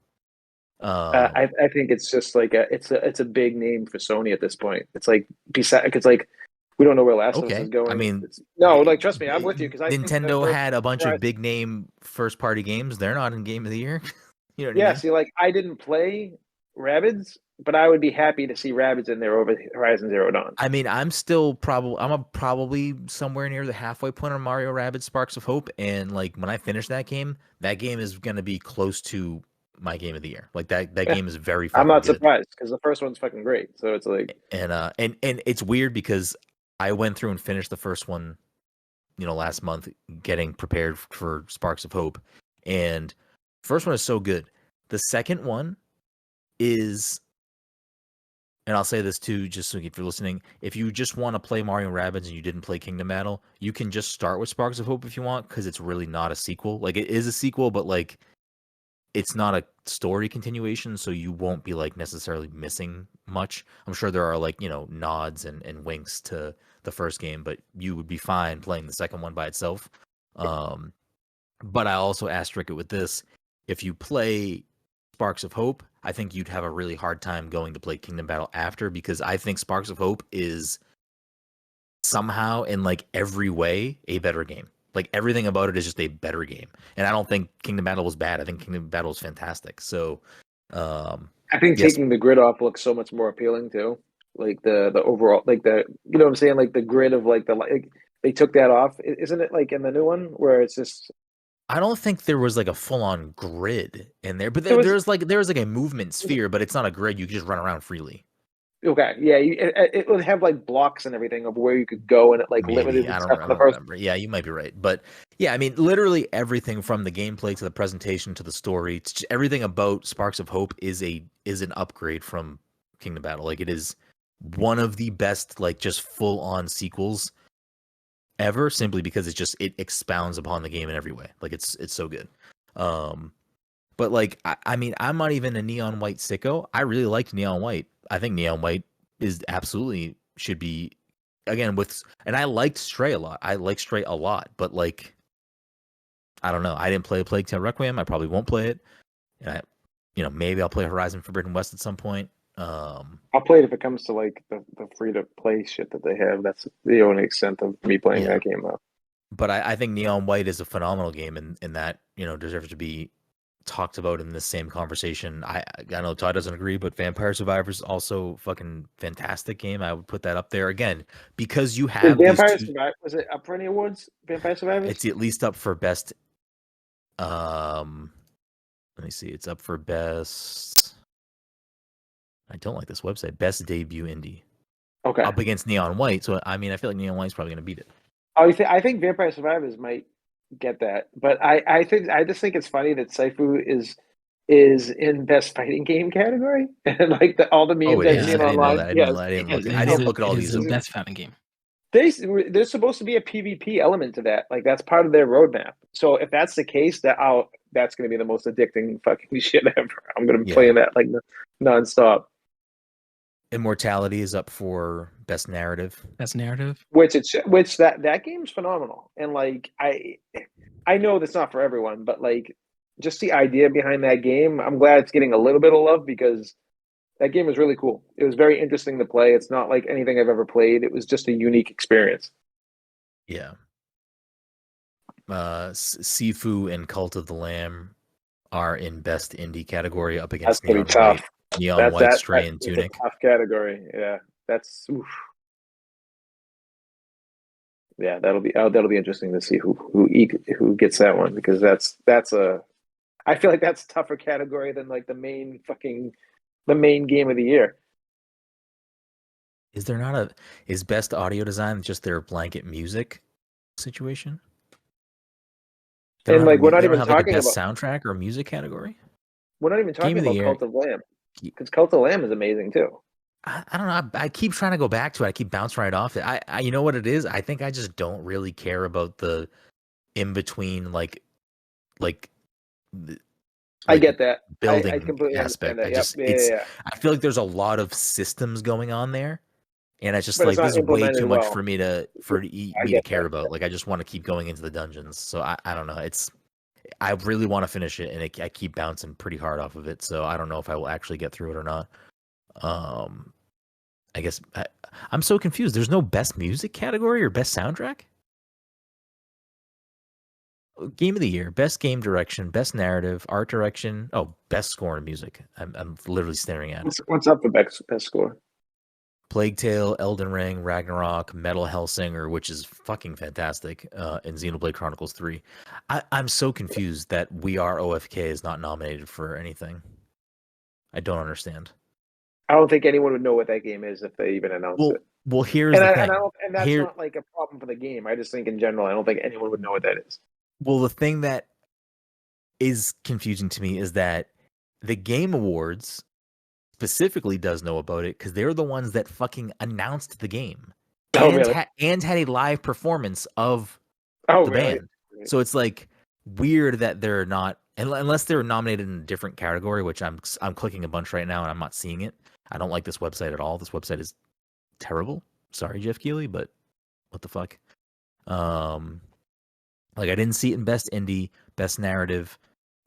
I think it's just like it's a big name for Sony at this point. It's like we don't know where Last of Us is going. I mean, trust me, I'm with you because Nintendo had a bunch of big name first party games. They're not in Game of the Year. You know what I mean? See, like I didn't play Rabbids, but I would be happy to see Rabbids in there over Horizon Zero Dawn. I mean, I'm probably somewhere near the halfway point on Mario Rabbids Sparks of Hope, and like when I finish that game is going to be close to my Game of the Year. Like that game is very fucking I'm not good. surprised because the first one's fucking great. So it's like and it's weird because I went through and finished the first one, last month, getting prepared for Sparks of Hope, and first one is so good. The second one is, and I'll say this too, just so if you're listening, if you just want to play Mario & Rabbids and you didn't play Kingdom Battle, you can just start with Sparks of Hope if you want, because it's really not a sequel. Like, it is a sequel, but like, it's not a story continuation, so you won't be like necessarily missing much. I'm sure there are like, nods and winks to the first game, but you would be fine playing the second one by itself. But I also asterisk it with this: if you play Sparks of Hope, I think you'd have a really hard time going to play Kingdom Battle after, because I think Sparks of Hope is somehow in like every way a better game. Like everything about it is just a better game. And I don't think Kingdom Battle was bad. I think Kingdom Battle is fantastic. So I think taking the grid off looks so much more appealing too. Like the overall, like the, you know what I'm saying? Like the grid of like they took that off. Isn't it like in the new one where it's just, I don't think there was like a full-on grid in there, but there was like a movement sphere, but it's not a grid. You can just run around freely. Okay, yeah, it would have like blocks and everything of where you could go, and it like Maybe. limited I stuff don't on the first. remember. Yeah, you might be right. But yeah, I mean, literally everything from the gameplay to the presentation to the story, everything about Sparks of Hope is an upgrade from Kingdom Battle. Like, it is one of the best, like, just full on sequels ever, simply because it expounds upon the game in every way. Like, it's so good. But like, I mean, I'm not even a Neon White sicko. I really liked Neon White. I think Neon White is absolutely should be, again, and I liked Stray a lot. I like Stray a lot, but like, I don't know. I didn't play Plague Tale Requiem. I probably won't play it. And maybe I'll play Horizon Forbidden West at some point. I'll play it if it comes to like the free to play shit that they have. That's the only extent of me playing that game though. But I think Neon White is a phenomenal game, and that deserves to be talked about in the same conversation. I know Todd doesn't agree, but Vampire Survivors is also fucking fantastic game. I would put that up there again because you have Vampire Survivors. Was it up for any awards? Vampire Survivors. It's at least up for best. Let me see. It's up for best. I don't like this website. Best debut indie. Okay. Up against Neon White. So I mean, I feel like Neon White's probably going to beat it. Oh, I think Vampire Survivors might get that, but I just think it's funny that Saifu is in best fighting game category, and like all the memes I've seen online. I didn't look at all these. It's best fighting game. There's supposed to be a PvP element to that. Like that's part of their roadmap. So if that's the case, that's going to be the most addicting fucking shit ever. I'm going to be playing that like nonstop. Immortality is up for best narrative. Best narrative, which that game's phenomenal, and like I know that's not for everyone, but like just the idea behind that game, I'm glad it's getting a little bit of love because that game was really cool. It was very interesting to play. It's not like anything I've ever played. It was just a unique experience. Yeah. Sifu and Cult of the Lamb are in best indie category up against That's pretty tough. Neon White, Stray, and Tunic. A tough category. Yeah, that's. Oof. Yeah, that'll be interesting to see who gets that one because that's a. I feel like that's a tougher category than like the main game of the year. Is there not is best audio design just their blanket music situation? And like we're not even talking about best about soundtrack or music category. We're not even talking about Cult of Lamb because Cult of Lamb is amazing too. I don't know. I keep trying to go back to it. I keep bouncing right off it. I you know what it is? I think I just don't really care about the in between I get that building I completely aspect. That. I feel like there's a lot of systems going on there, and it's just like this is way too much for me to care about. Like I just want to keep going into the dungeons. So I don't know. I really want to finish it, and I keep bouncing pretty hard off of it. So I don't know if I will actually get through it or not. I guess I'm so confused. There's no best music category or best soundtrack? Game of the year, best game direction, best narrative, art direction. Oh, best score and music. I'm literally staring at it. What's up for best score? Plague Tale, Elden Ring, Ragnarok, Metal Hellsinger, which is fucking fantastic, and Xenoblade Chronicles 3. I'm so confused that We Are OFK is not nominated for anything. I don't understand. I don't think anyone would know what that game is if they even announced it. Well, here's the thing. And that's not like a problem for the game. I just think in general, I don't think anyone would know what that is. Well, the thing that is confusing to me is that the Game Awards specifically does know about it because they're the ones that fucking announced the game and had a live performance of the band. So it's like weird that they're not, unless they're nominated in a different category, which I'm clicking a bunch right now and I'm not seeing it. I don't like this website at all. This website is terrible. Sorry, Jeff Keighley, but what the fuck? Like I didn't see it in best indie, best narrative,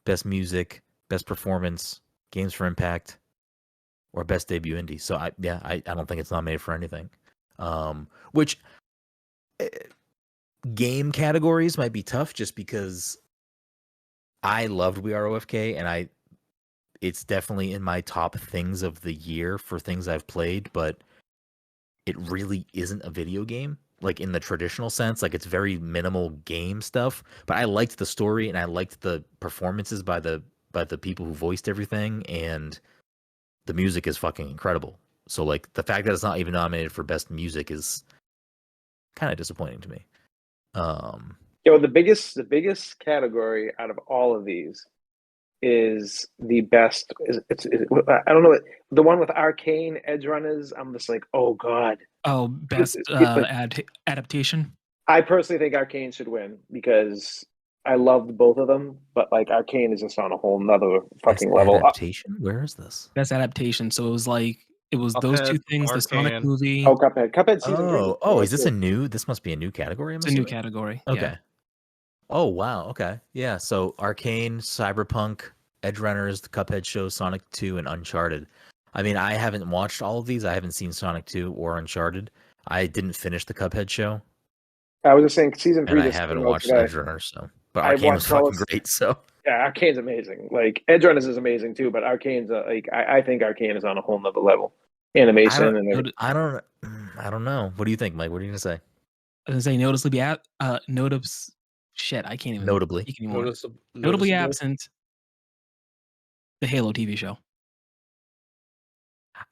best music, best performance, games for impact, or best debut indie. So I don't think it's nominated for anything. Which game categories might be tough just because I loved We Are OFK and it's definitely in my top things of the year for things I've played, but it really isn't a video game. Like in the traditional sense, like it's very minimal game stuff, but I liked the story and I liked the performances by the people who voiced everything, and the music is fucking incredible. So like the fact that it's not even nominated for best music is kind of disappointing to me. The biggest category out of all of these is the best. I don't know, the one with Arcane, Edge Runners. I'm just like, oh god. Oh, best adaptation. I personally think Arcane should win because I loved both of them, but like Arcane is just on a whole nother fucking level. Adaptation? Where is this? Best adaptation. So it was those two things, Arcane. The Sonic movie. Oh, Cuphead season 3. Oh, is this a new? This must be a new category. It's a new category. Okay. Yeah. Oh wow. Okay. Yeah. So Arcane, Cyberpunk, Edge Runners, the Cuphead show, Sonic 2, and Uncharted. I mean, I haven't watched all of these. I haven't seen Sonic 2 or Uncharted. I didn't finish the Cuphead show. I was just saying, season 3. And I haven't watched Edge Runners, so but Arcane was fucking great. So yeah, Arcane's amazing. Like Edge Runners is amazing too, but Arcane's I think Arcane is on a whole nother level. Animation and I don't know. What do you think, Mike? What are you gonna say? I was gonna say shit, I can't even notably notably absent the Halo TV show.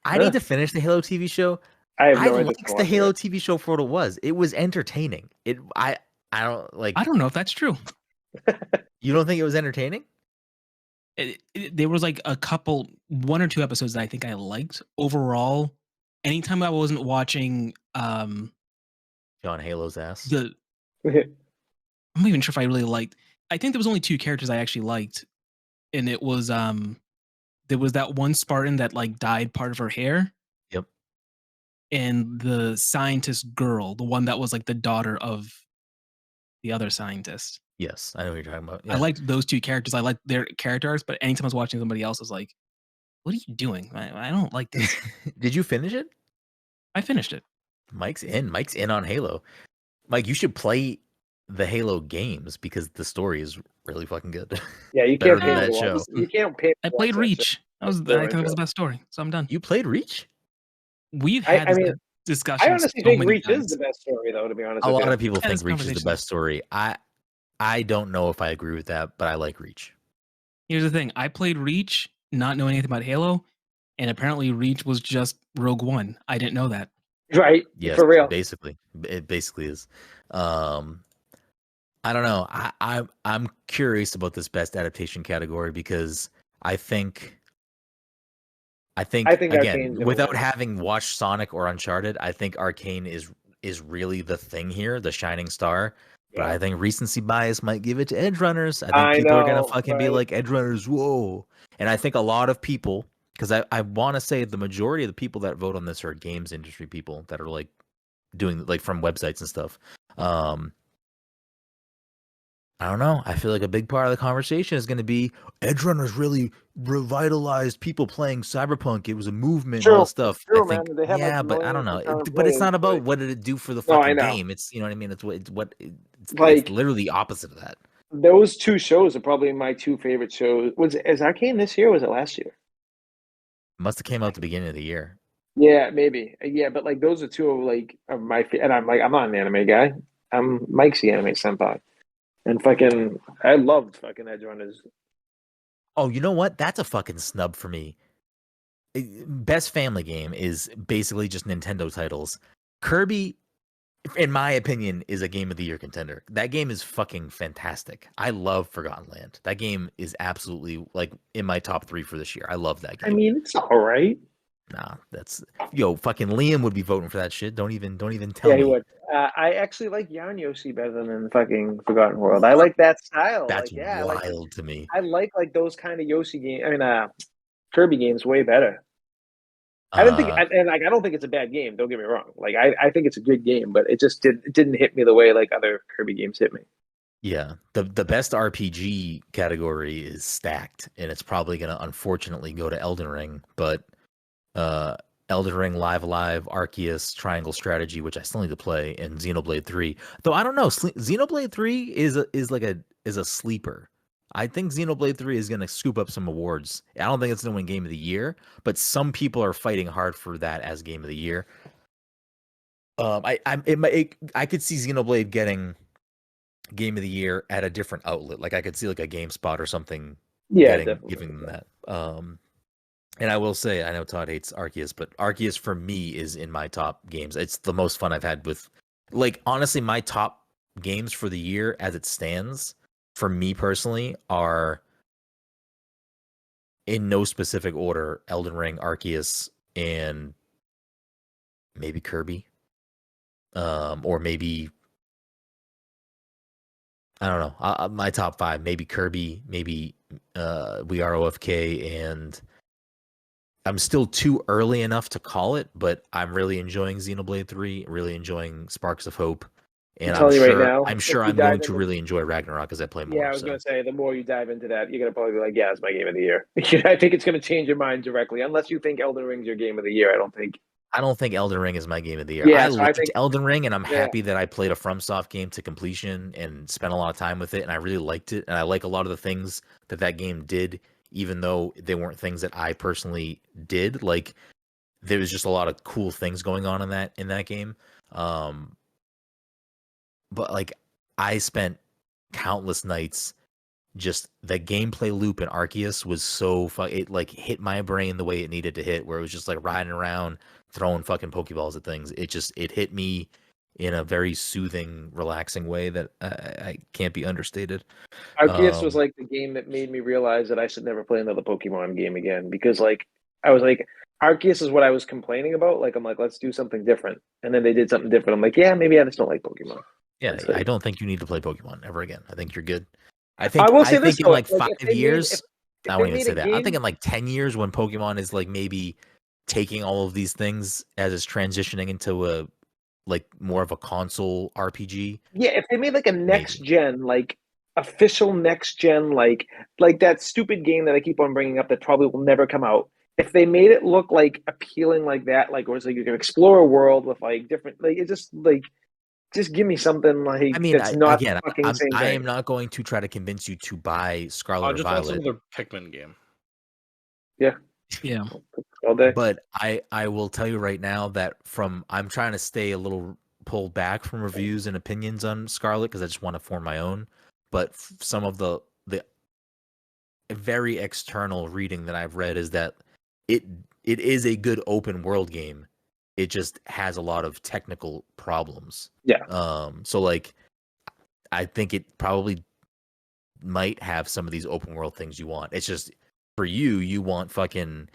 I need to finish the Halo TV show. I liked the Halo TV show for what it was. It was entertaining. I don't like. I don't know if that's true. You don't think it was entertaining? There was like one or two episodes that I think I liked. Overall, anytime I wasn't watching John Halo's ass. I'm not even sure if I really liked. I think there was only two characters I actually liked, and it was there was that one Spartan that like dyed part of her hair. Yep. And the scientist girl, the one that was like the daughter of the other scientist. Yes, I know what you're talking about. Yeah. I liked those two characters. I liked their character arcs, but anytime I was watching somebody else, I was like, what are you doing? I don't like this. Did you finish it? I finished it. Mike's in on Halo. Mike, you should play the Halo games because the story is really fucking good. Yeah, you can't pay that show. You can't pay. I played Reach. I think it was the best story. So I'm done. You played Reach? We've had this discussion. I honestly think Reach is the best story, though. To be honest, a lot of people think Reach is the best story. I don't know if I agree with that, but I like Reach. Here's the thing: I played Reach, not knowing anything about Halo, and apparently Reach was just Rogue One. I didn't know that. Right? Yes, for real. Basically, it basically is. I don't know. I'm curious about this best adaptation category because I think again, without having watched Sonic or Uncharted, I think Arcane is really the thing here, the shining star. But I think recency bias might give it to Edge Runners. I think people are gonna fucking be like Edge Runners, whoa! And I think a lot of people, because I want to say the majority of the people that vote on this are games industry people that are like doing like from websites and stuff. I don't know. I feel like a big part of the conversation is going to be Edge Runners really revitalized people playing Cyberpunk. It was a movement and all that stuff. True, I think, man. yeah, but I don't know. But it's not about what did it do for the fucking game. It's, you know what I mean? It's literally the opposite of that. Those two shows are probably my two favorite shows. Is Arcane this year or was it last year? Must have came out at the beginning of the year. Yeah, maybe. Yeah, but like those are two of my and I'm not an anime guy. I'm Mike's the anime senpai. And I loved fucking Edge Runners. Oh, you know what? That's a fucking snub for me. Best family game is basically just Nintendo titles. Kirby, in my opinion, is a game of the year contender. That game is fucking fantastic. I love Forgotten Land. That game is absolutely like in my top 3 for this year. I love that game. I mean, it's all right. Nah, fucking Liam would be voting for that shit. Don't even tell me. Yeah, he would. I actually like Yarn Yoshi better than fucking Forgotten World. I like that style. That's wild to me. I like those kind of Yoshi games. I mean, Kirby games way better. I don't think it's a bad game. Don't get me wrong. Like I think it's a good game, but it just didn't hit me the way like other Kirby games hit me. Yeah, the best RPG category is stacked, and it's probably going to unfortunately go to Elden Ring, but. Elden Ring, Live Alive, Arceus, Triangle Strategy, which I still need to play, and Xenoblade 3. Though I don't know, Xenoblade 3 is a sleeper. I think Xenoblade 3 is going to scoop up some awards. I don't think it's going to win Game of the Year, but some people are fighting hard for that as Game of the Year. I could see Xenoblade getting Game of the Year at a different outlet. Like I could see like a GameSpot or something. Yeah, giving them that. And I will say, I know Todd hates Arceus, but Arceus for me is in my top games. It's the most fun I've had with, like, honestly, my top games for the year as it stands, for me personally, are in no specific order: Elden Ring, Arceus, and maybe Kirby. Or maybe, I don't know, my top 5, maybe Kirby, maybe We Are OFK, and I'm still too early enough to call it, but I'm really enjoying Xenoblade 3, really enjoying Sparks of Hope, and I'm sure, right now, I'm going to really enjoy Ragnarok as I play more. Yeah, I was going to say, the more you dive into that, you're going to probably be like, yeah, it's my game of the year. I think it's going to change your mind directly, unless you think Elden Ring's your game of the year. I don't think Elden Ring is my game of the year. Yeah, I liked Elden Ring, and I'm happy that I played a FromSoft game to completion and spent a lot of time with it, and I really liked it. And I like a lot of the things that game did, even though they weren't things that I personally did. Like, there was just a lot of cool things going on in that game. But like, I spent countless nights. Just the gameplay loop in Arceus was so it like hit my brain the way it needed to hit, where it was just like riding around throwing fucking Pokeballs at things. It hit me in a very soothing, relaxing way that I can't be understated. Arceus was like the game that made me realize that I should never play another Pokemon game again, because like I was like, Arceus is what I was complaining about. Like, I'm like, let's do something different, and then they did something different. I'm like, yeah, maybe I just don't like Pokemon. Yeah, I don't think you need to play Pokemon ever again. I think you're good. I think in like 5 years, I won't even say that. I think in like 10 years, when Pokemon is like maybe taking all of these things as it's transitioning into a like more of a console RPG. Yeah, if they made like a next gen, like official next gen, like that stupid game that I keep on bringing up that probably will never come out. If they made it look like appealing like that, like where it's like you can explore a world with like different, like it just like. Just give me something like that's not fucking the same thing. I am not going to try to convince you to buy Scarlet or Violet. Just another Pikmin game. Yeah. All day. But I will tell you right now that I'm trying to stay a little pulled back from reviews and opinions on Scarlet because I just want to form my own. But some of the very external reading that I've read is that it is a good open world game. It just has a lot of technical problems. Yeah. So like, I think it probably might have some of these open world things you want. It's just for you want fucking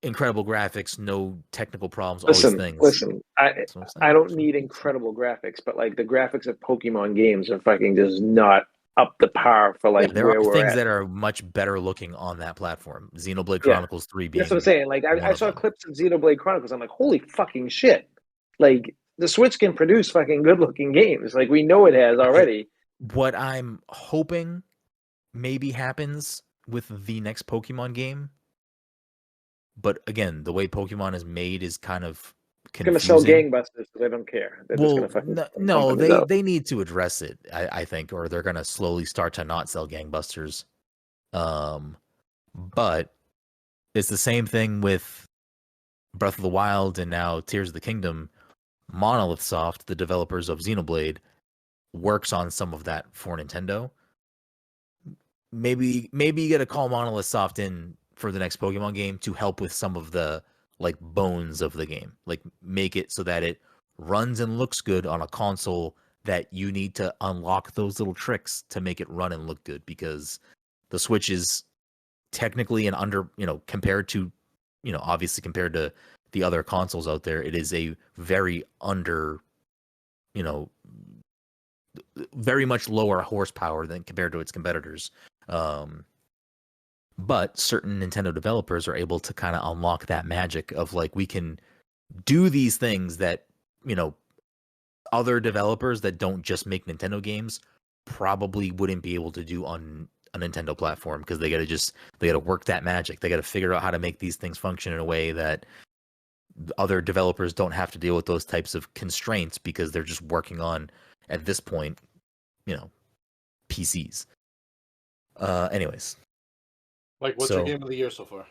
incredible graphics, no technical problems, all these things. Listen, I don't need incredible graphics, but like the graphics of Pokemon games are fucking just not up the par for like there are things that are much better looking on that platform. Xenoblade Chronicles 3 being that's what I'm saying. Like I saw clips of Xenoblade Chronicles. I'm like, holy fucking shit! Like the Switch can produce fucking good looking games. Like we know it has already. What I'm hoping maybe happens with the next Pokemon game, but again, the way Pokemon is made is kind of confusing. It's gonna sell gangbusters, so they don't care. They're just gonna they need to address it, I think, or they're gonna slowly start to not sell gangbusters. But it's the same thing with Breath of the Wild and now Tears of the Kingdom. Monolith Soft, the developers of Xenoblade, works on some of that for Nintendo. Maybe you gotta call Monolith Soft in for the next Pokemon game to help with some of the like bones of the game, like make it so that it runs and looks good on a console that you need to unlock those little tricks to make it run and look good, because the Switch is technically compared to, obviously compared to the other consoles out there, it is a very very much lower horsepower than compared to its competitors. But certain Nintendo developers are able to kind of unlock that magic of like, we can do these things that, other developers that don't just make Nintendo games probably wouldn't be able to do on a Nintendo platform, because they got to work that magic. They got to figure out how to make these things function in a way that other developers don't have to deal with those types of constraints, because they're just working on, at this point, PCs. Anyways. Like, what's your game of the year so far?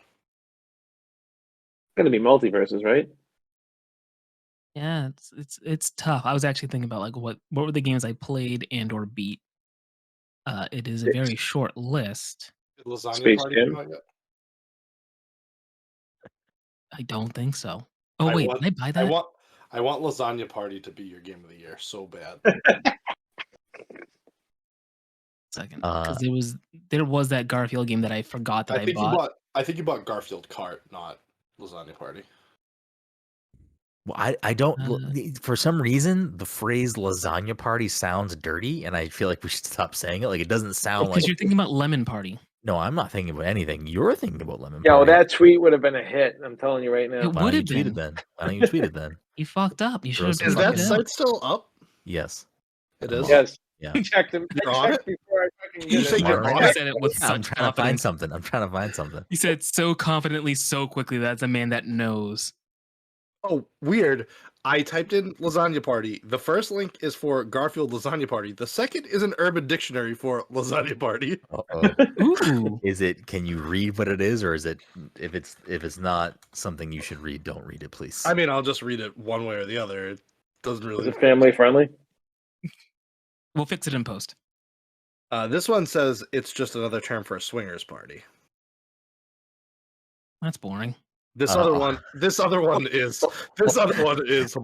Gonna be Multiverses, right? Yeah, it's tough. I was actually thinking about like what were the games I played and or beat. It is a very short list. Did Lasagna Party come out yet? I don't think so. Oh wait, did I buy that? I want Lasagna Party to be your game of the year so bad. Second, because there was that Garfield game that I forgot that I bought. I think you bought Garfield Kart, not Lasagna Party. Well, I don't. For some reason, the phrase "lasagna party" sounds dirty, and I feel like we should stop saying it. Like it doesn't sound because you're thinking about Lemon Party. No, I'm not thinking about anything. You're thinking about Lemon Party. Yo, that tweet would have been a hit. I'm telling you right now. It would have been. Then. Why don't you tweet it then? You fucked up. You should have. Is that site still up? Yes. It is. Yes. Yeah. Checked him. You're on it? Before I fucking you say you're on it? I'm trying to find something. He said it so confidently, so quickly. That's a man that knows. Oh, weird. I typed in Lasagna Party. The first link is for Garfield Lasagna Party. The second is an Urban Dictionary for Lasagna Party. Ooh. Is it? Can you read what it is, or is it? If it's not something you should read, don't read it, please. I mean, I'll just read it one way or the other. It doesn't really. Is it family friendly? We'll fix it in post. This one says it's just another term for a swingers party. That's boring. This other one is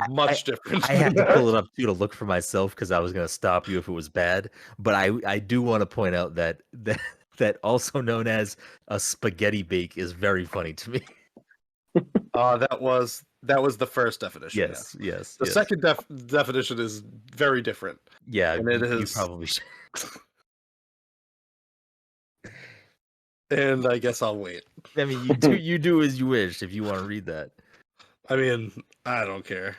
much different. I had to pull it up too to look for myself because I was going to stop you if it was bad. But I do want to point out that also known as a spaghetti bake is very funny to me. That was the first definition. Yes. The second definition is very different. Yeah, and you probably should. And I guess I'll wait. I mean, you do as you wish if you want to read that. I mean, I don't care.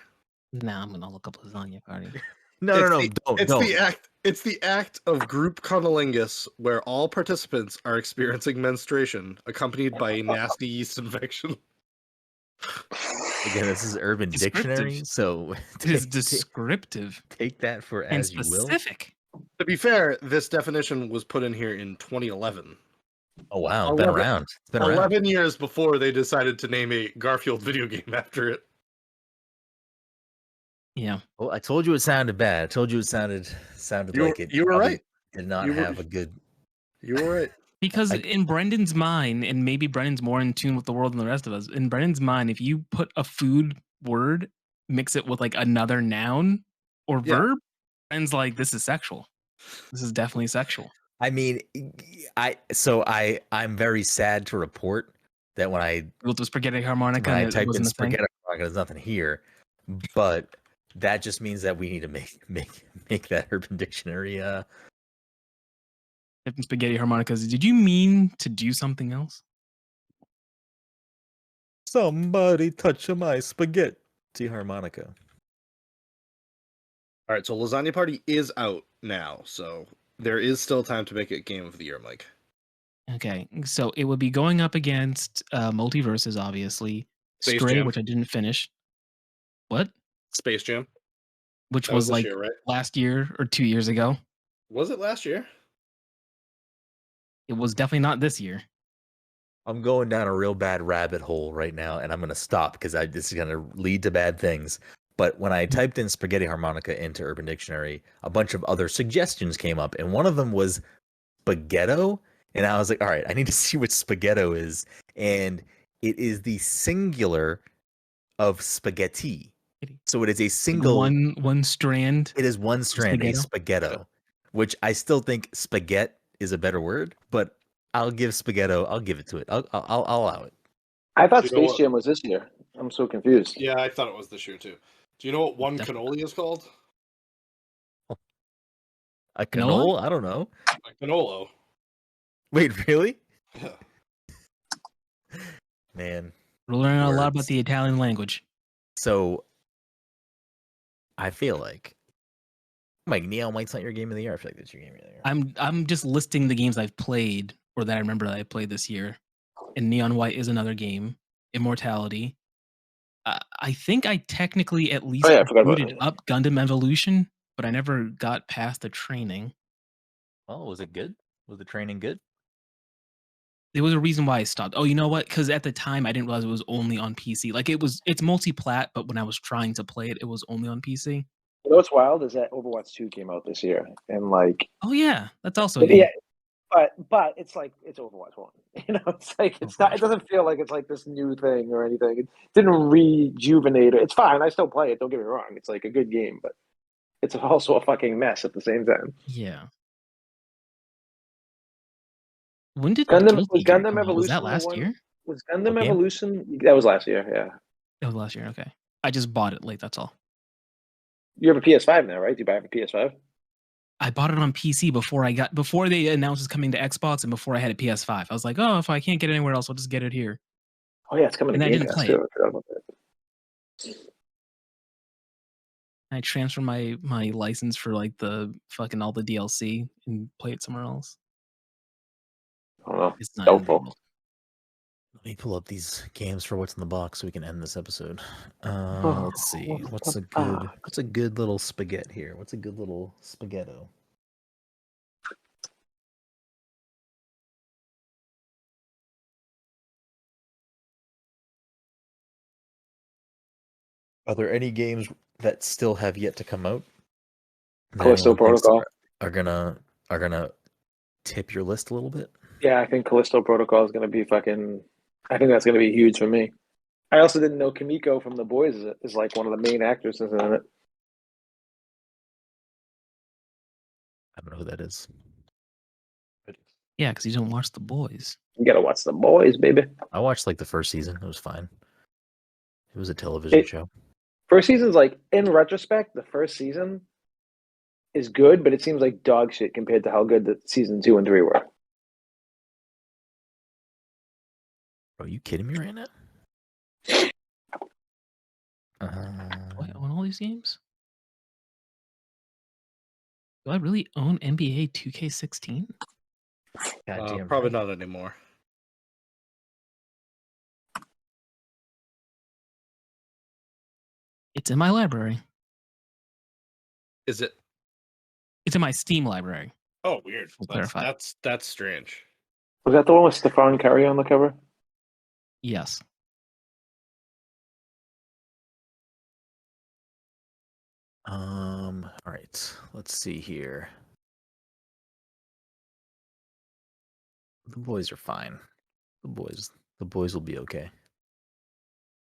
Nah, I'm gonna look up Lasagna Party. No, don't. It's the act of group cunnilingus where all participants are experiencing menstruation accompanied by a nasty yeast infection. Again, this is Urban Dictionary, so it is descriptive. Take that for as you will. Specific. To be fair, this definition was put in here in 2011. Oh wow, it's been around. It's been 11 years before they decided to name a Garfield video game after it. Yeah. Well, I told you it sounded bad. I told you it sounded like it. You were right. Did not have a good. You were right. Because in Brendan's mind, and maybe Brendan's more in tune with the world than the rest of us, in Brendan's mind, if you put a food word, mix it with like another noun or verb, Brendan's like, this is sexual. This is definitely sexual. I mean, I'm very sad to report that when I built the spaghetti harmonica, when I typed in spaghetti harmonica, there's nothing here, but that just means that we need to make that Urban Dictionary. Spaghetti harmonicas. Did you mean to do something else? Somebody touch my spaghetti harmonica. All right, so Lasagna Party is out now, so there is still time to make it Game of the Year, Mike. Okay, so it would be going up against Multiverses, obviously. Space Stray, Jam. which I didn't finish. What? Space Jam. Which was like year, right? last year or 2 years ago. Was it last year? It was definitely not this year. I'm going down a real bad rabbit hole right now, and I'm going to stop because this is going to lead to bad things. But when I typed in spaghetti harmonica into Urban Dictionary, a bunch of other suggestions came up, and one of them was spaghetto. And I was like, all right, I need to see what spaghetto is. And it is the singular of spaghetti. So it is a single one strand. It is one strand, a spaghetto, which I still think spaghetti is a better word, but I'll give spaghetto. I'll give it to it. I'll allow it. I thought Space Jam was this year. I'm so confused. Yeah, I thought it was this year too. Do you know what one cannoli is called? A canola? I don't know. A canolo. Wait, really? Yeah. Man, we're learning a lot about the Italian language. So, I feel like, Mike, Neon White's not your game of the year. I feel like that's your game of the year. I'm just listing the games I've played or that I remember that I played this year, and Neon White is another game. Immortality. I think I technically at least booted up Gundam Evolution, but I never got past the training. Oh, was it good? Was the training good? There was a reason why I stopped. Oh, you know what? Because at the time I didn't realize it was only on PC. Like it's multi-plat, but when I was trying to play it, it was only on PC. You know what's wild is that Overwatch 2 came out this year, and like, oh yeah, that's also yeah. But it's like it's Overwatch 1. It's like it's not. It doesn't feel like it's like this new thing or anything. It didn't rejuvenate it. It's fine. I still play it. Don't get me wrong. It's like a good game, but it's also a fucking mess at the same time. Yeah. When did Gundam Evolution? Was that last year? Was Gundam Evolution? That was last year. Yeah. It was last year. Okay. I just bought it late. That's all. You have a PS5 now, right? Do you buy it for PS5? I bought it on PC before they announced it's coming to Xbox and before I had a PS5. I was like, oh, if I can't get it anywhere else, I'll just get it here. Oh yeah, it's coming to Game Pass too. I transfer my license for like the fucking all the DLC and play it somewhere else. I don't know. It's not doubtful. Let me pull up these games for what's in the box so we can end this episode. Let's see. What's a good little spaghetti here? What's a good little spaghetto? Are there any games that still have yet to come out? Callisto Protocol are gonna tip your list a little bit. Yeah, I think Callisto Protocol is gonna be fucking. I think that's gonna be huge for me. I also didn't know Kimiko from The Boys is like one of the main actresses in it. I don't know who that is. Yeah, because you don't watch The Boys. You gotta watch The Boys, baby. I watched like the first season. It was fine. It was a television show. First season's like, in retrospect, the first season is good, but it seems like dog shit compared to how good the season 2 and 3 were. Are you kidding me right now? Wait, on all these games? Do I really own NBA 2K16? Probably not anymore. It's in my library. Is it? It's in my Steam library. Oh, weird. Clarify. That's strange. Was that the one with Stefan Curry on the cover? Yes. All right. Let's see here. The boys are fine. The boys will be okay.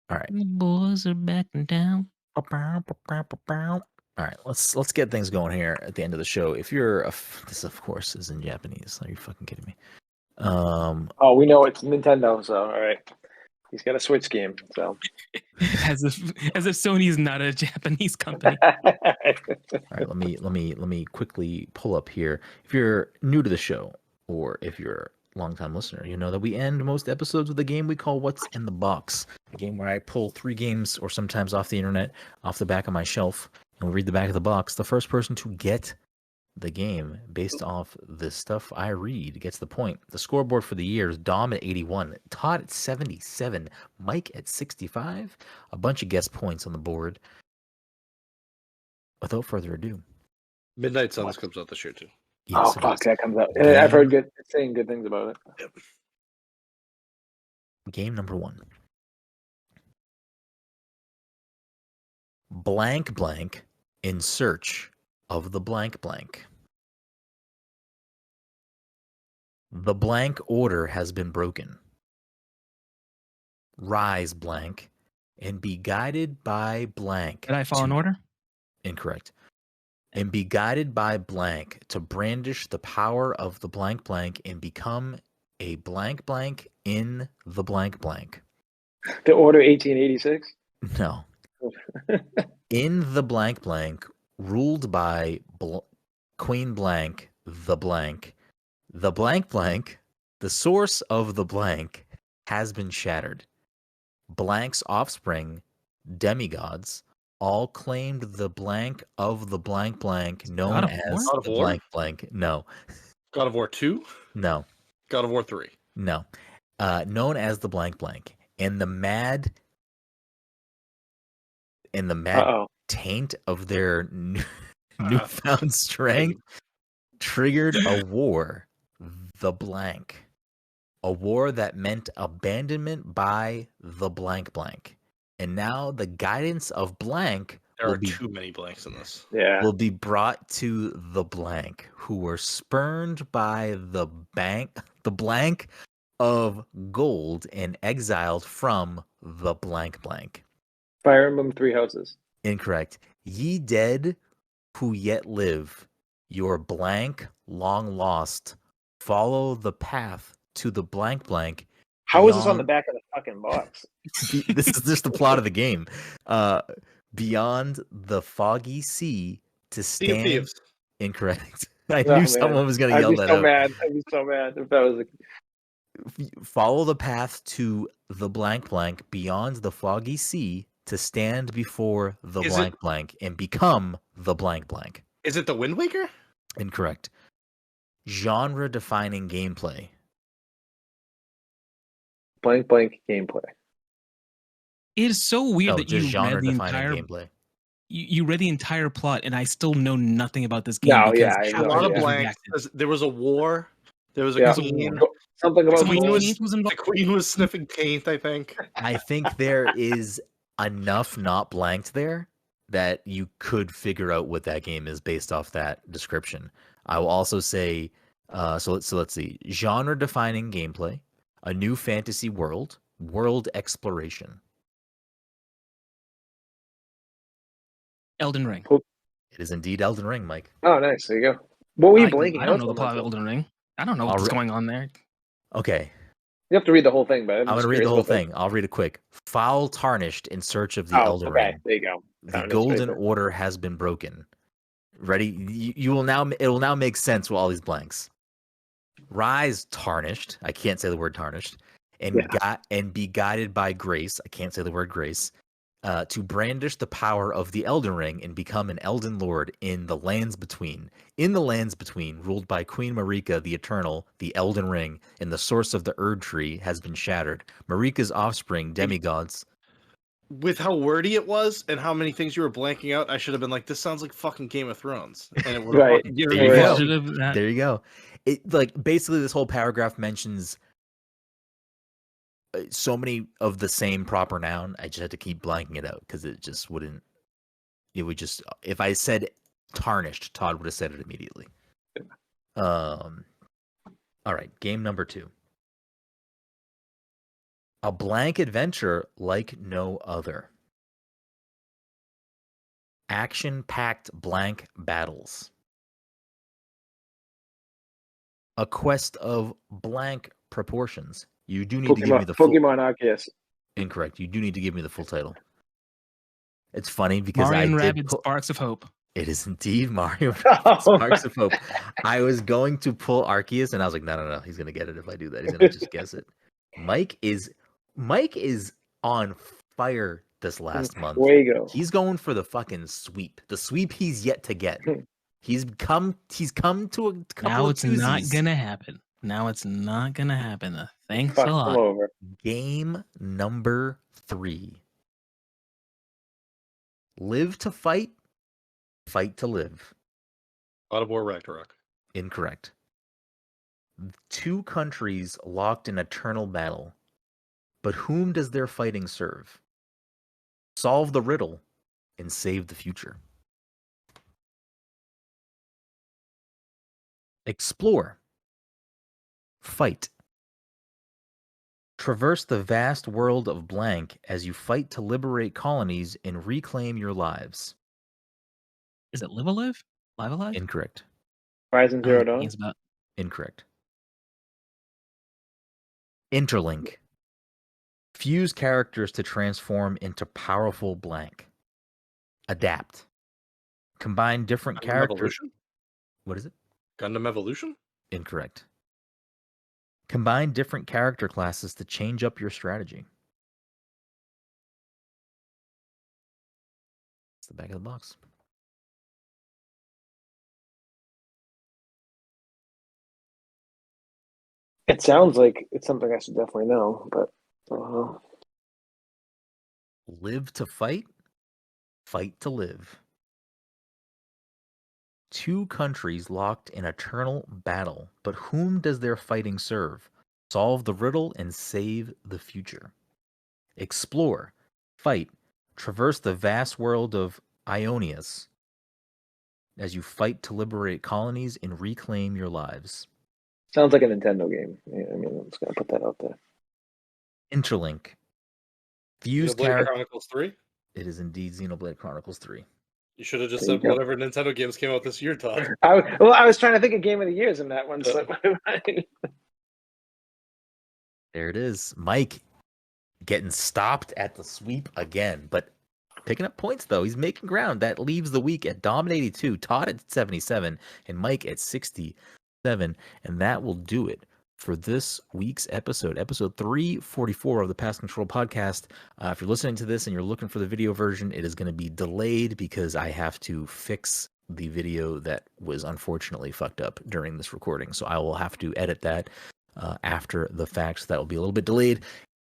All right. The boys are backing down. All right, let's get things going here at the end of the show. If you're this, of course, is in Japanese. Are you fucking kidding me? Oh, we know it's Nintendo, so all right. He's got a Switch game, so as if Sony's not a Japanese company. All right, let me quickly pull up here. If you're new to the show, or if you're a longtime listener, you know that we end most episodes with a game we call What's in the Box. A game where I pull 3 games, or sometimes off the internet, off the back of my shelf, and we read the back of the box. The first person to get the game based off the stuff I read gets the point. The scoreboard for the year is Dom at 81, Todd at 77, Mike at 65. A bunch of guest points on the board. Without further ado, Midnight Suns comes out this year too. Yes, fuck, that comes out. I've heard saying good things about it. Yep. Game number 1. Blank blank in search of the blank blank. The blank order has been broken. Rise blank and be guided by blank. Did I fall in order? Incorrect. And be guided by blank to brandish the power of the blank blank and become a blank blank in the blank blank. The Order 1886? No. In the blank blank, ruled by Queen blank, the blank blank, the source of the blank has been shattered. Blank's offspring, demigods, all claimed the blank of the blank blank, known as the blank blank. No. God of War 2? No. God of War 3? No. Known as the blank blank. And the mad taint of their newfound strength triggered a war, the blank. A war that meant abandonment by the blank blank. And now the guidance of blank There are too many blanks in this. Yeah. Will be brought to the blank, who were spurned by the blank of gold and exiled from the blank blank. Fire Emblem Three Houses. Incorrect. Ye dead who yet live, your blank long lost, follow the path to the blank blank. How is this on the back of the fucking box? This is just the plot of the game. Beyond the foggy sea to stand. Incorrect. I knew someone was going to yell that out. I'd be so mad if that was. Follow the path to the blank blank beyond the foggy sea to stand before the blank blank and become the blank blank. Is it the Wind Waker? Incorrect. Genre defining gameplay. Blank blank gameplay. It is so weird that you read the entire gameplay. You read the entire plot, and I still know nothing about this game. No, a lot of blanks. There was a war. There was a queen. Something about the queen was sniffing paint, I think. I think there is enough not blanked there that you could figure out what that game is based off that description. I will also say, so let's see, genre defining gameplay, a new fantasy world, world exploration. Elden Ring. It is indeed Elden Ring, Mike. Oh, nice. There you go. What were you blanking? I don't know the plot of Elden Ring. I don't know what's going on there. Okay. You have to read the whole thing, but I'm going to read the whole thing. I'll read it quick. Foul tarnished in search of the Elden Ring. There you go. The golden order has been broken. Ready? It will now make sense with all these blanks. Rise tarnished. I can't say the word tarnished. And be guided by grace. I can't say the word grace. To brandish the power of the Elden Ring and become an Elden Lord in the lands between. In the lands between, ruled by Queen Marika the Eternal, the Elden Ring, and the source of the Erd Tree has been shattered. Marika's offspring, demigods. With how wordy it was and how many things you were blanking out, I should have been like, this sounds like fucking Game of Thrones. And it would right. There you go. It basically this whole paragraph mentions so many of the same proper noun. I just had to keep blanking it out because it just wouldn't. It would just, if I said tarnished, Todd would have said it immediately. All right, game number 2. A blank adventure like no other. Action-packed blank battles. A quest of blank proportions. You do need to give me the full... Pokemon Arceus. Incorrect. You do need to give me the full title. It's funny because Mario and Rabbids Sparks of Hope. It is indeed Mario and Sparks of Hope. I was going to pull Arceus, and I was like, no. He's going to get it if I do that. He's going to just guess it. Mike is on fire this last month. Fuego. He's going for the fucking sweep. The sweep he's yet to get. He's come to a couple now it's of Tuesdays. Not gonna happen. Now it's not gonna happen. Thanks a lot. Over. Game number 3. Live to fight, fight to live. God of War Ragnarok. Incorrect. 2 countries locked in eternal battle. But whom does their fighting serve? Solve the riddle and save the future. Explore. Fight. Traverse the vast world of blank as you fight to liberate colonies and reclaim your lives. Is it Live Alive? Live Alive? Incorrect. Horizon Zero Dawn? Incorrect. Interlink. Fuse characters to transform into powerful blank. Adapt. Combine different characters. Evolution? What is it? Gundam Evolution? Incorrect. Combine different character classes to change up your strategy. It's the back of the box. It sounds like it's something I should definitely know, but I don't know. Live to fight, fight to live. 2 countries locked in eternal battle, but whom does their fighting serve? Solve the riddle and save the future. Explore, fight, traverse the vast world of Ionius as you fight to liberate colonies and reclaim your lives. Sounds like a Nintendo game. Yeah, I mean, I'm just going to put that out there. Interlink. Fuse Xenoblade Chronicles 3? It is indeed Xenoblade Chronicles 3. You should have just said whatever Nintendo games came out this year, Todd. I was trying to think of Game of the Years in that one. So. There it is. Mike getting stopped at the sweep again, but picking up points, though. He's making ground. That leaves the week at Dom at 82, Todd at 77, and Mike at 67. And that will do it for this week's episode 344 of the Past Control podcast. If you're listening to this and you're looking for the video version, it is going to be delayed because I have to fix the video that was unfortunately fucked up during this recording. So I will have to edit that after the fact. So that will be a little bit delayed.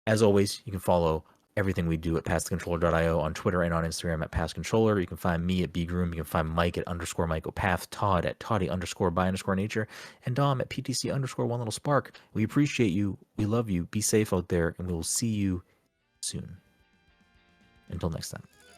As always, you can follow everything we do at pastcontroller.io on Twitter and on Instagram at pastcontroller. You can find me at bgroom. You can find Mike at _MikeOpath, Todd at Toddy_by_nature, and Dom at PTC_OneLittleSpark. We appreciate you. We love you. Be safe out there, and we will see you soon. Until next time.